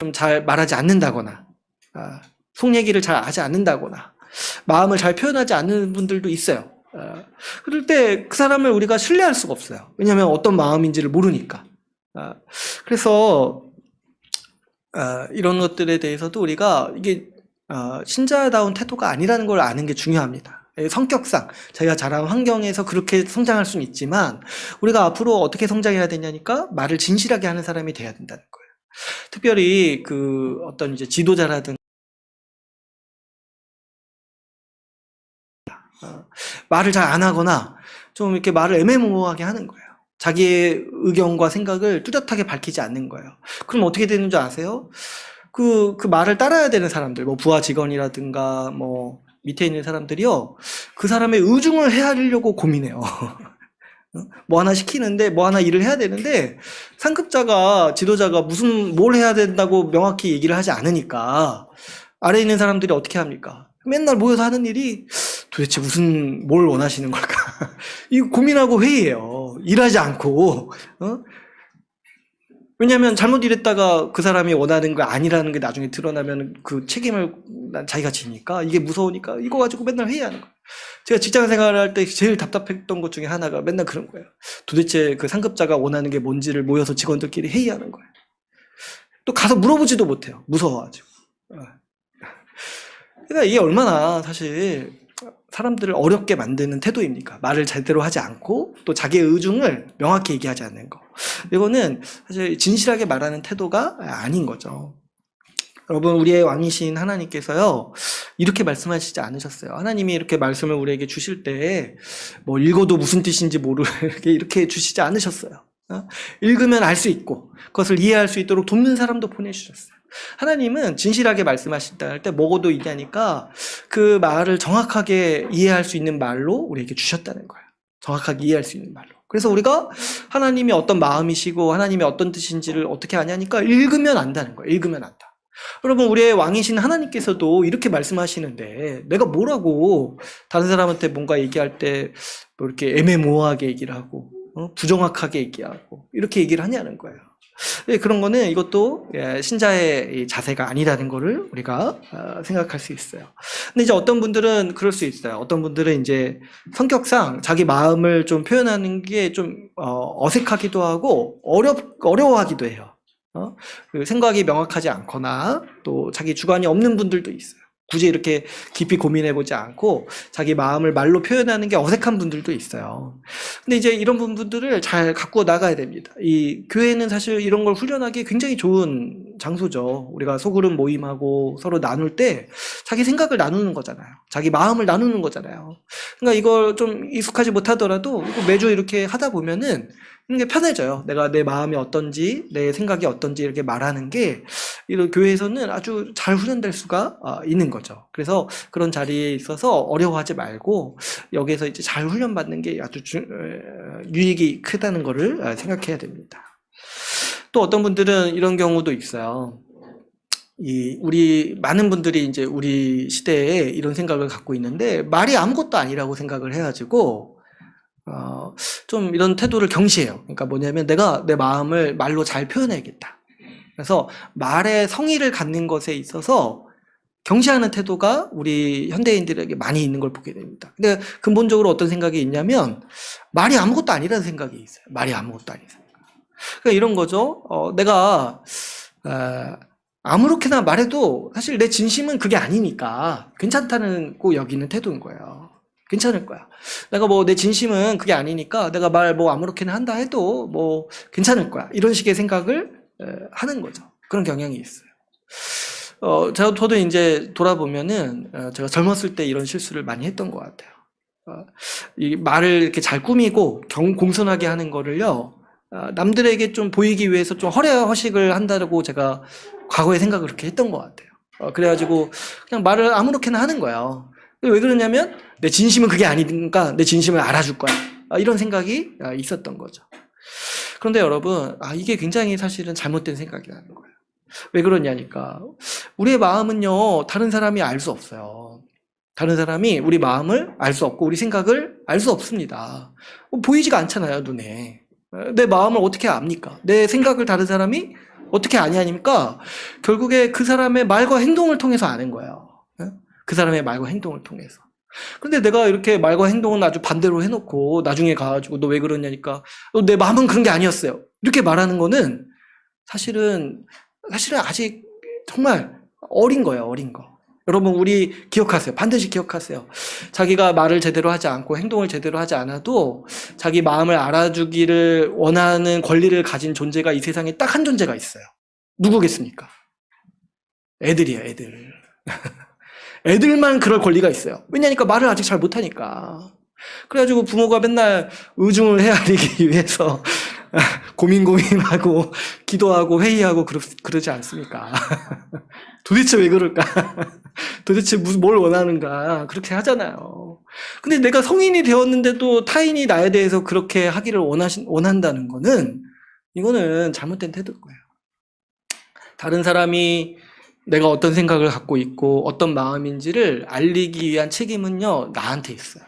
좀 잘 말하지 않는다거나, 속 얘기를 잘 하지 않는다거나, 마음을 잘 표현하지 않는 분들도 있어요. 그럴 때 그 사람을 우리가 신뢰할 수가 없어요. 왜냐하면 어떤 마음인지를 모르니까. 그래서 이런 것들에 대해서도 우리가 이게 신자다운 태도가 아니라는 걸 아는 게 중요합니다. 성격상 자기가 자란 환경에서 그렇게 성장할 수는 있지만, 우리가 앞으로 어떻게 성장해야 되냐니까 말을 진실하게 하는 사람이 돼야 된다는 거예요. 특별히 그 어떤 이제 지도자라든가 말을 잘 안 하거나 좀 이렇게 말을 애매모호하게 하는 거예요. 자기의 의견과 생각을 뚜렷하게 밝히지 않는 거예요. 그럼 어떻게 되는 줄 아세요? 그 말을 따라야 되는 사람들, 뭐 부하 직원이라든가 뭐 밑에 있는 사람들이요, 그 사람의 의중을 헤아리려고 고민해요. 뭐 하나 시키는데, 뭐 하나 일을 해야 되는데, 상급자가, 지도자가 뭘 해야 된다고 명확히 얘기를 하지 않으니까 아래에 있는 사람들이 어떻게 합니까? 맨날 모여서 하는 일이 도대체 뭘 원하시는 걸까? 이거 고민하고 회의해요. 일하지 않고. 왜냐하면 잘못 일했다가 그 사람이 원하는 거 아니라는 게 나중에 드러나면 그 책임을 자기가 지니까, 이게 무서우니까 이거 가지고 맨날 회의하는 거예요. 제가 직장 생활할 때 제일 답답했던 것 중에 하나가 맨날 그런 거예요. 도대체 그 상급자가 원하는 게 뭔지를 모여서 직원들끼리 회의하는 거예요. 또 가서 물어보지도 못해요. 무서워가지고. 그러니까 이게 얼마나 사실 사람들을 어렵게 만드는 태도입니까? 말을 제대로 하지 않고 또 자기의 의중을 명확히 얘기하지 않는 거. 이거는 사실 진실하게 말하는 태도가 아닌 거죠. 여러분, 우리의 왕이신 하나님께서요, 이렇게 말씀하시지 않으셨어요. 하나님이 이렇게 말씀을 우리에게 주실 때 뭐 읽어도 무슨 뜻인지 모르게 이렇게 주시지 않으셨어요. 읽으면 알 수 있고 그것을 이해할 수 있도록 돕는 사람도 보내주셨어요. 하나님은 진실하게 말씀하신다 할 때 먹어도 있냐니까 그 말을 정확하게 이해할 수 있는 말로 우리에게 주셨다는 거예요. 정확하게 이해할 수 있는 말로. 그래서 우리가 하나님이 어떤 마음이시고 하나님이 어떤 뜻인지를 어떻게 아냐니까 읽으면 안다는 거예요. 읽으면 안다. 여러분, 우리의 왕이신 하나님께서도 이렇게 말씀하시는데 내가 뭐라고 다른 사람한테 뭔가 얘기할 때 뭐 이렇게 애매모호하게 얘기를 하고 부정확하게 얘기하고 이렇게 얘기를 하냐는 거예요. 그런 거는 이것도 신자의 자세가 아니라는 거를 우리가 생각할 수 있어요. 근데 이제 어떤 분들은 그럴 수 있어요. 어떤 분들은 이제 성격상 자기 마음을 좀 표현하는 게 좀 어색하기도 하고 어려워하기도 해요. 그 생각이 명확하지 않거나 또 자기 주관이 없는 분들도 있어요. 굳이 이렇게 깊이 고민해보지 않고 자기 마음을 말로 표현하는 게 어색한 분들도 있어요. 근데 이제 이런 분들을 잘 갖고 나가야 됩니다. 이 교회는 사실 이런 걸 훈련하기 굉장히 좋은 장소죠. 우리가 소그룹 모임하고 서로 나눌 때 자기 생각을 나누는 거잖아요. 자기 마음을 나누는 거잖아요. 그러니까 이걸 좀 익숙하지 못하더라도 매주 이렇게 하다 보면은 이게 편해져요. 내가 내 마음이 어떤지, 내 생각이 어떤지 이렇게 말하는 게 이런 교회에서는 아주 잘 훈련될 수가 있는 거죠. 그래서 그런 자리에 있어서 어려워하지 말고 여기에서 이제 잘 훈련받는 게 아주 유익이 크다는 거를 생각해야 됩니다. 또 어떤 분들은 이런 경우도 있어요. 우리 많은 분들이 이제 우리 시대에 이런 생각을 갖고 있는데 말이 아무것도 아니라고 생각을 해가지고 좀 이런 태도를 경시해요. 그러니까 뭐냐면 내가 내 마음을 말로 잘 표현해야겠다. 그래서 말의 성의를 갖는 것에 있어서 경시하는 태도가 우리 현대인들에게 많이 있는 걸 보게 됩니다. 근데 근본적으로 어떤 생각이 있냐면 말이 아무것도 아니라는 생각이 있어요. 말이 아무것도 아닌 생각. 그러니까 이런 거죠. 내가 아무렇게나 말해도 사실 내 진심은 그게 아니니까 괜찮다는 고 여기는 태도인 거예요. 괜찮을 거야. 내가 뭐 내 진심은 그게 아니니까 내가 말 뭐 아무렇게나 한다 해도 뭐 괜찮을 거야. 이런 식의 생각을 하는 거죠. 그런 경향이 있어요. 저도 이제 돌아보면은 제가 젊었을 때 이런 실수를 많이 했던 것 같아요. 이 말을 이렇게 잘 꾸미고 공손하게 하는 거를요, 남들에게 좀 보이기 위해서 좀 허례허식을 한다고 제가 과거에 생각을 그렇게 했던 것 같아요. 그래가지고 그냥 말을 아무렇게나 하는 거예요. 왜 그러냐면 내 진심은 그게 아니니까 내 진심을 알아줄 거야. 이런 생각이 있었던 거죠. 그런데 여러분, 이게 굉장히 사실은 잘못된 생각이라는 거예요. 왜 그러냐니까. 우리의 마음은요, 다른 사람이 알 수 없어요. 다른 사람이 우리 마음을 알 수 없고, 우리 생각을 알 수 없습니다. 보이지가 않잖아요, 눈에. 내 마음을 어떻게 압니까? 내 생각을 다른 사람이 어떻게 아냐니까, 결국에 그 사람의 말과 행동을 통해서 아는 거예요. 그 사람의 말과 행동을 통해서. 근데 내가 이렇게 말과 행동은 아주 반대로 해놓고 나중에 가가지고 너 왜 그러냐니까 내 마음은 그런 게 아니었어요. 이렇게 말하는 거는 사실은 아직 정말 어린 거예요. 어린 거. 여러분 우리 기억하세요. 반드시 기억하세요. 자기가 말을 제대로 하지 않고 행동을 제대로 하지 않아도 자기 마음을 알아주기를 원하는 권리를 가진 존재가 이 세상에 딱 한 존재가 있어요. 누구겠습니까? 애들이에요. 애들. 애들만 그럴 권리가 있어요. 왜냐니까 말을 아직 잘 못하니까. 그래가지고 부모가 맨날 의중을 헤아리기 위해서 고민하고 기도하고 회의하고 그러지 않습니까? 도대체 왜 그럴까? 도대체 뭘 원하는가? 그렇게 하잖아요. 근데 내가 성인이 되었는데도 타인이 나에 대해서 그렇게 하기를 원한다는 거는 이거는 잘못된 태도일 거예요. 다른 사람이 내가 어떤 생각을 갖고 있고 어떤 마음인지를 알리기 위한 책임은요, 나한테 있어요.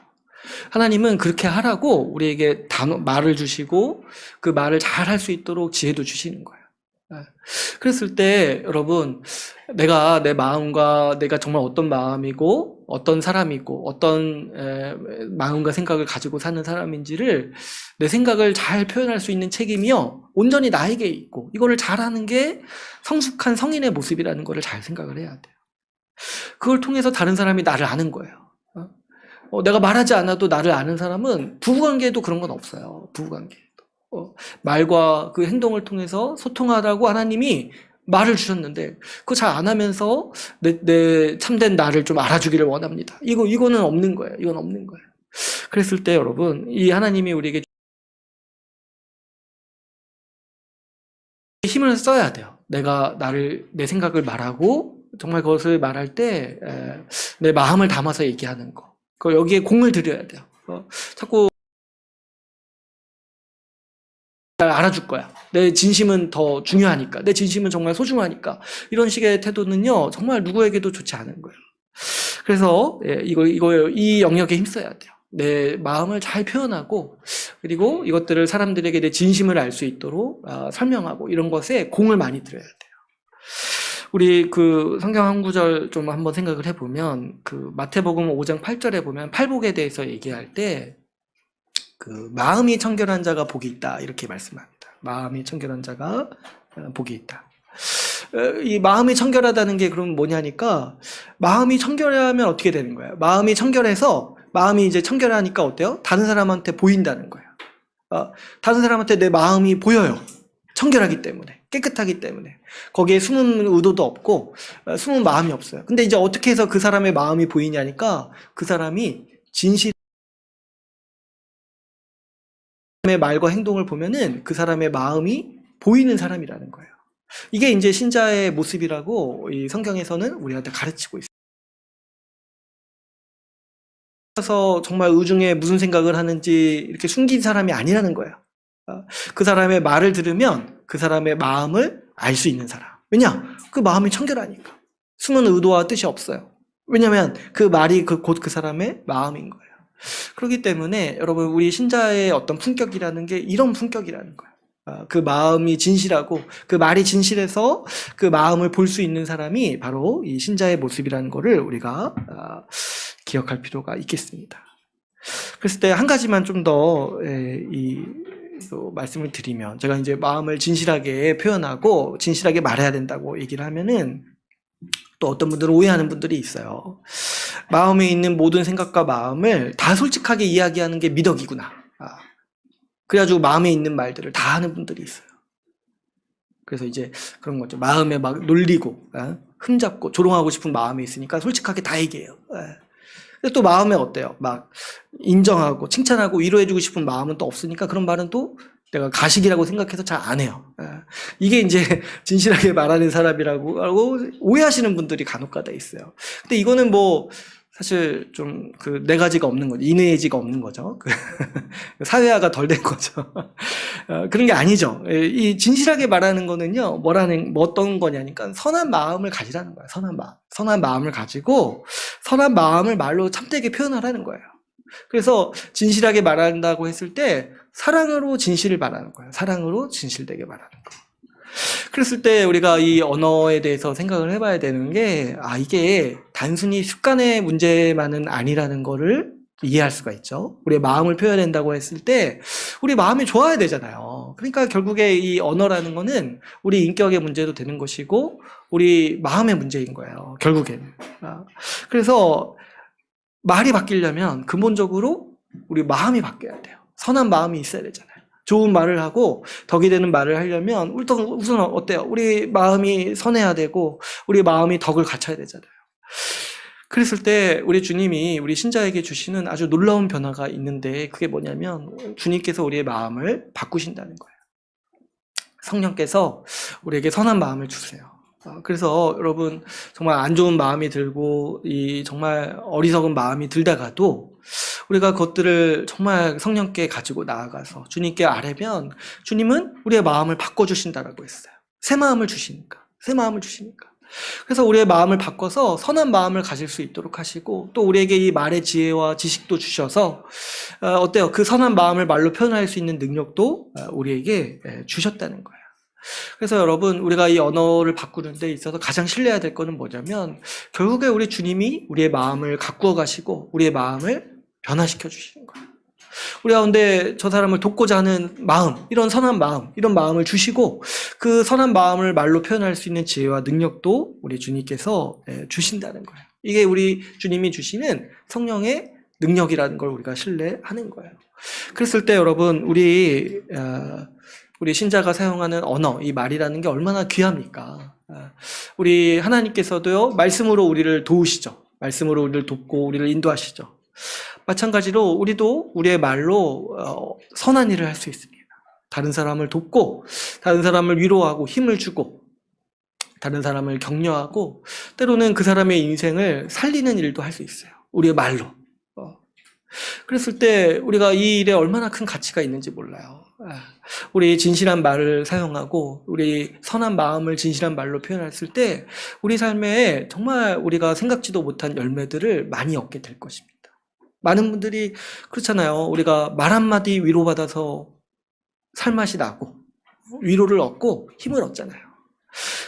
하나님은 그렇게 하라고 우리에게 말을 주시고 그 말을 잘 할 수 있도록 지혜도 주시는 거예요. 그랬을 때 여러분, 내가 내 마음과 내가 정말 어떤 마음이고 어떤 사람이고 어떤 마음과 생각을 가지고 사는 사람인지를 내 생각을 잘 표현할 수 있는 책임이요, 온전히 나에게 있고, 이거를 잘하는 게 성숙한 성인의 모습이라는 거를 잘 생각을 해야 돼요. 그걸 통해서 다른 사람이 나를 아는 거예요. 내가 말하지 않아도 나를 아는 사람은 부부관계에도 그런 건 없어요. 부부관계에도. 말과 그 행동을 통해서 소통하라고 하나님이 말을 주셨는데 그거 잘 안 하면서 내 참된 나를 좀 알아주기를 원합니다. 이거는 없는 거예요. 이건 없는 거예요. 그랬을 때 여러분, 이 하나님이 우리에게 힘을 써야 돼요. 내가 내 생각을 말하고 정말 그것을 말할 때 내 마음을 담아서 얘기하는 거. 여기에 공을 들여야 돼요. 자꾸 날 알아줄 거야. 내 진심은 더 중요하니까. 내 진심은 정말 소중하니까. 이런 식의 태도는요, 정말 누구에게도 좋지 않은 거예요. 그래서 이 영역에 힘써야 돼요. 내 마음을 잘 표현하고, 그리고 이것들을 사람들에게 내 진심을 알 수 있도록 설명하고, 이런 것에 공을 많이 들여야 돼요. 우리 그 성경 한 구절 좀 한번 생각을 해보면, 그 마태복음 5장 8절에 보면 팔복에 대해서 얘기할 때 그 마음이 청결한 자가 복이 있다, 이렇게 말씀합니다. 마음이 청결한 자가 복이 있다. 이 마음이 청결하다는 게 그럼 뭐냐니까, 마음이 청결하면 어떻게 되는 거예요? 마음이 청결해서, 마음이 이제 청결하니까 어때요? 다른 사람한테 보인다는 거예요. 다른 사람한테 내 마음이 보여요. 청결하기 때문에, 깨끗하기 때문에. 거기에 숨은 의도도 없고 숨은 마음이 없어요. 근데 이제 어떻게 해서 그 사람의 마음이 보이냐니까, 그 사람이 진실의 말과 행동을 보면은 그 사람의 마음이 보이는 사람이라는 거예요. 이게 이제 신자의 모습이라고 이 성경에서는 우리한테 가르치고 있어요. 그래서 정말 의중에 무슨 생각을 하는지 이렇게 숨긴 사람이 아니라는 거예요. 그 사람의 말을 들으면 그 사람의 마음을 알 수 있는 사람. 왜냐? 그 마음이 청결하니까. 숨은 의도와 뜻이 없어요. 왜냐하면 그 말이 곧 그 사람의 마음인 거예요. 그렇기 때문에 여러분, 우리 신자의 어떤 품격이라는 게 이런 품격이라는 거예요. 그 마음이 진실하고 그 말이 진실해서 그 마음을 볼 수 있는 사람이 바로 이 신자의 모습이라는 거를 우리가 기억할 필요가 있겠습니다. 그랬을 때 한 가지만 좀 더 말씀을 드리면, 제가 이제 마음을 진실하게 표현하고 진실하게 말해야 된다고 얘기를 하면은 또 어떤 분들은 오해하는 분들이 있어요. 마음에 있는 모든 생각과 마음을 다 솔직하게 이야기하는 게 미덕이구나. 그래가지고 마음에 있는 말들을 다 하는 분들이 있어요. 그래서 이제 그런 거죠. 마음에 막 놀리고 흠잡고 조롱하고 싶은 마음이 있으니까 솔직하게 다 얘기해요. 근데 또 마음에 어때요? 막 인정하고 칭찬하고 위로해주고 싶은 마음은 또 없으니까 그런 말은 또 내가 가식이라고 생각해서 잘 안 해요. 이게 이제 진실하게 말하는 사람이라고 오해하시는 분들이 간혹가다 있어요. 근데 이거는 뭐 사실 좀 그 네 가지가 없는 거죠. 인내의지가 없는 거죠. 사회화가 덜 된 거죠. 그런 게 아니죠. 이 진실하게 말하는 거는요, 어떤 거냐니까 선한 마음을 가지라는 거예요. 선한 마음. 선한 마음을 가지고 선한 마음을 말로 참되게 표현하라는 거예요. 그래서 진실하게 말한다고 했을 때 사랑으로 진실을 말하는 거예요. 사랑으로 진실되게 말하는 거예요. 그랬을 때 우리가 이 언어에 대해서 생각을 해봐야 되는 게, 이게 단순히 습관의 문제만은 아니라는 거를 이해할 수가 있죠. 우리의 마음을 표현한다고 했을 때 우리 마음이 좋아야 되잖아요. 그러니까 결국에 이 언어라는 거는 우리 인격의 문제도 되는 것이고 우리 마음의 문제인 거예요. 결국에는. 그래서 말이 바뀌려면 근본적으로 우리 마음이 바뀌어야 돼요. 선한 마음이 있어야 되잖아요. 좋은 말을 하고 덕이 되는 말을 하려면 우선 어때요? 우리 마음이 선해야 되고 우리 마음이 덕을 갖춰야 되잖아요. 그랬을 때 우리 주님이 우리 신자에게 주시는 아주 놀라운 변화가 있는데, 그게 뭐냐면 주님께서 우리의 마음을 바꾸신다는 거예요. 성령께서 우리에게 선한 마음을 주세요. 그래서 여러분, 정말 안 좋은 마음이 들고 정말 어리석은 마음이 들다가도 우리가 그것들을 정말 성령께 가지고 나아가서 주님께 아뢰면 주님은 우리의 마음을 바꿔주신다라고 했어요. 새 마음을 주시니까. 그래서 우리의 마음을 바꿔서 선한 마음을 가질 수 있도록 하시고, 또 우리에게 이 말의 지혜와 지식도 주셔서 어때요? 그 선한 마음을 말로 표현할 수 있는 능력도 우리에게 주셨다는 거예요. 그래서 여러분, 우리가 이 언어를 바꾸는 데 있어서 가장 신뢰해야 될 거는 뭐냐면, 결국에 우리 주님이 우리의 마음을 가꾸어 가시고 우리의 마음을 변화시켜 주시는 거예요. 우리 가운데 저 사람을 돕고자 하는 마음, 이런 선한 마음, 이런 마음을 주시고 그 선한 마음을 말로 표현할 수 있는 지혜와 능력도 우리 주님께서 주신다는 거예요. 이게 우리 주님이 주시는 성령의 능력이라는 걸 우리가 신뢰하는 거예요. 그랬을 때 여러분, 우리 신자가 사용하는 언어, 이 말이라는 게 얼마나 귀합니까? 우리 하나님께서도요, 말씀으로 우리를 도우시죠. 말씀으로 우리를 돕고 우리를 인도하시죠. 마찬가지로 우리도 우리의 말로 선한 일을 할 수 있습니다. 다른 사람을 돕고, 다른 사람을 위로하고 힘을 주고, 다른 사람을 격려하고, 때로는 그 사람의 인생을 살리는 일도 할 수 있어요. 우리의 말로. 그랬을 때 우리가 이 일에 얼마나 큰 가치가 있는지 몰라요. 우리 진실한 말을 사용하고 우리 선한 마음을 진실한 말로 표현했을 때 우리 삶에 정말 우리가 생각지도 못한 열매들을 많이 얻게 될 것입니다. 많은 분들이 그렇잖아요. 우리가 말 한마디 위로받아서 살맛이 나고 위로를 얻고 힘을 얻잖아요.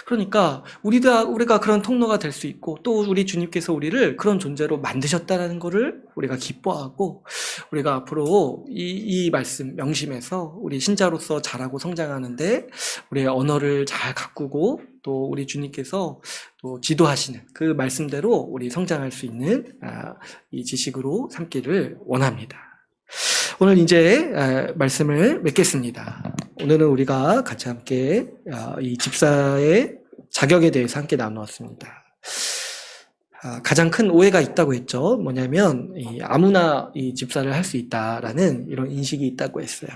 그러니까 우리가 그런 통로가 될 수 있고, 또 우리 주님께서 우리를 그런 존재로 만드셨다는 것을 우리가 기뻐하고, 우리가 앞으로 이 말씀 명심해서 우리 신자로서 자라고 성장하는데 우리의 언어를 잘 가꾸고, 또 우리 주님께서 또 지도하시는 그 말씀대로 우리 성장할 수 있는 이 지식으로 삼기를 원합니다. 오늘 이제 말씀을 맺겠습니다. 오늘은 우리가 같이 함께 이 집사의 자격에 대해서 함께 나누었습니다. 가장 큰 오해가 있다고 했죠. 뭐냐면 아무나 이 집사를 할 수 있다라는 이런 인식이 있다고 했어요.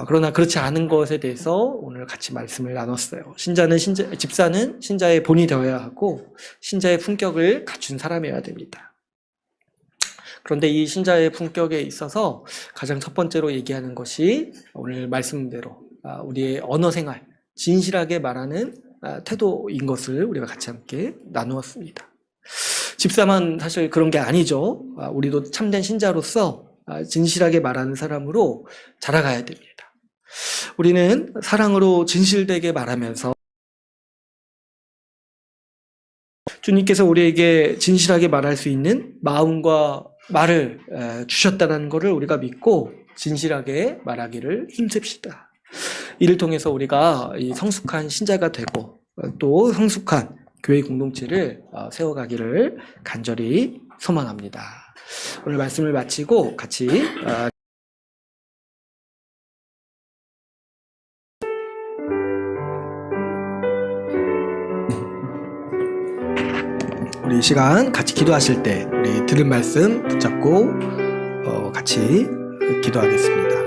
그러나 그렇지 않은 것에 대해서 오늘 같이 말씀을 나눴어요. 집사는 신자의 본이 되어야 하고 신자의 품격을 갖춘 사람이어야 됩니다. 그런데 이 신자의 품격에 있어서 가장 첫 번째로 얘기하는 것이 오늘 말씀대로 우리의 언어 생활, 진실하게 말하는 태도인 것을 우리가 같이 함께 나누었습니다. 집사만 사실 그런 게 아니죠. 우리도 참된 신자로서 진실하게 말하는 사람으로 자라가야 됩니다. 우리는 사랑으로 진실되게 말하면서 주님께서 우리에게 진실하게 말할 수 있는 마음과 말을 주셨다는 것을 우리가 믿고 진실하게 말하기를 힘씁시다. 이를 통해서 우리가 성숙한 신자가 되고 또 성숙한 교회 공동체를 세워가기를 간절히 소망합니다. 오늘 말씀을 마치고 같이 우리 이 시간 같이 기도하실 때 우리 들은 말씀 붙잡고 같이 기도하겠습니다.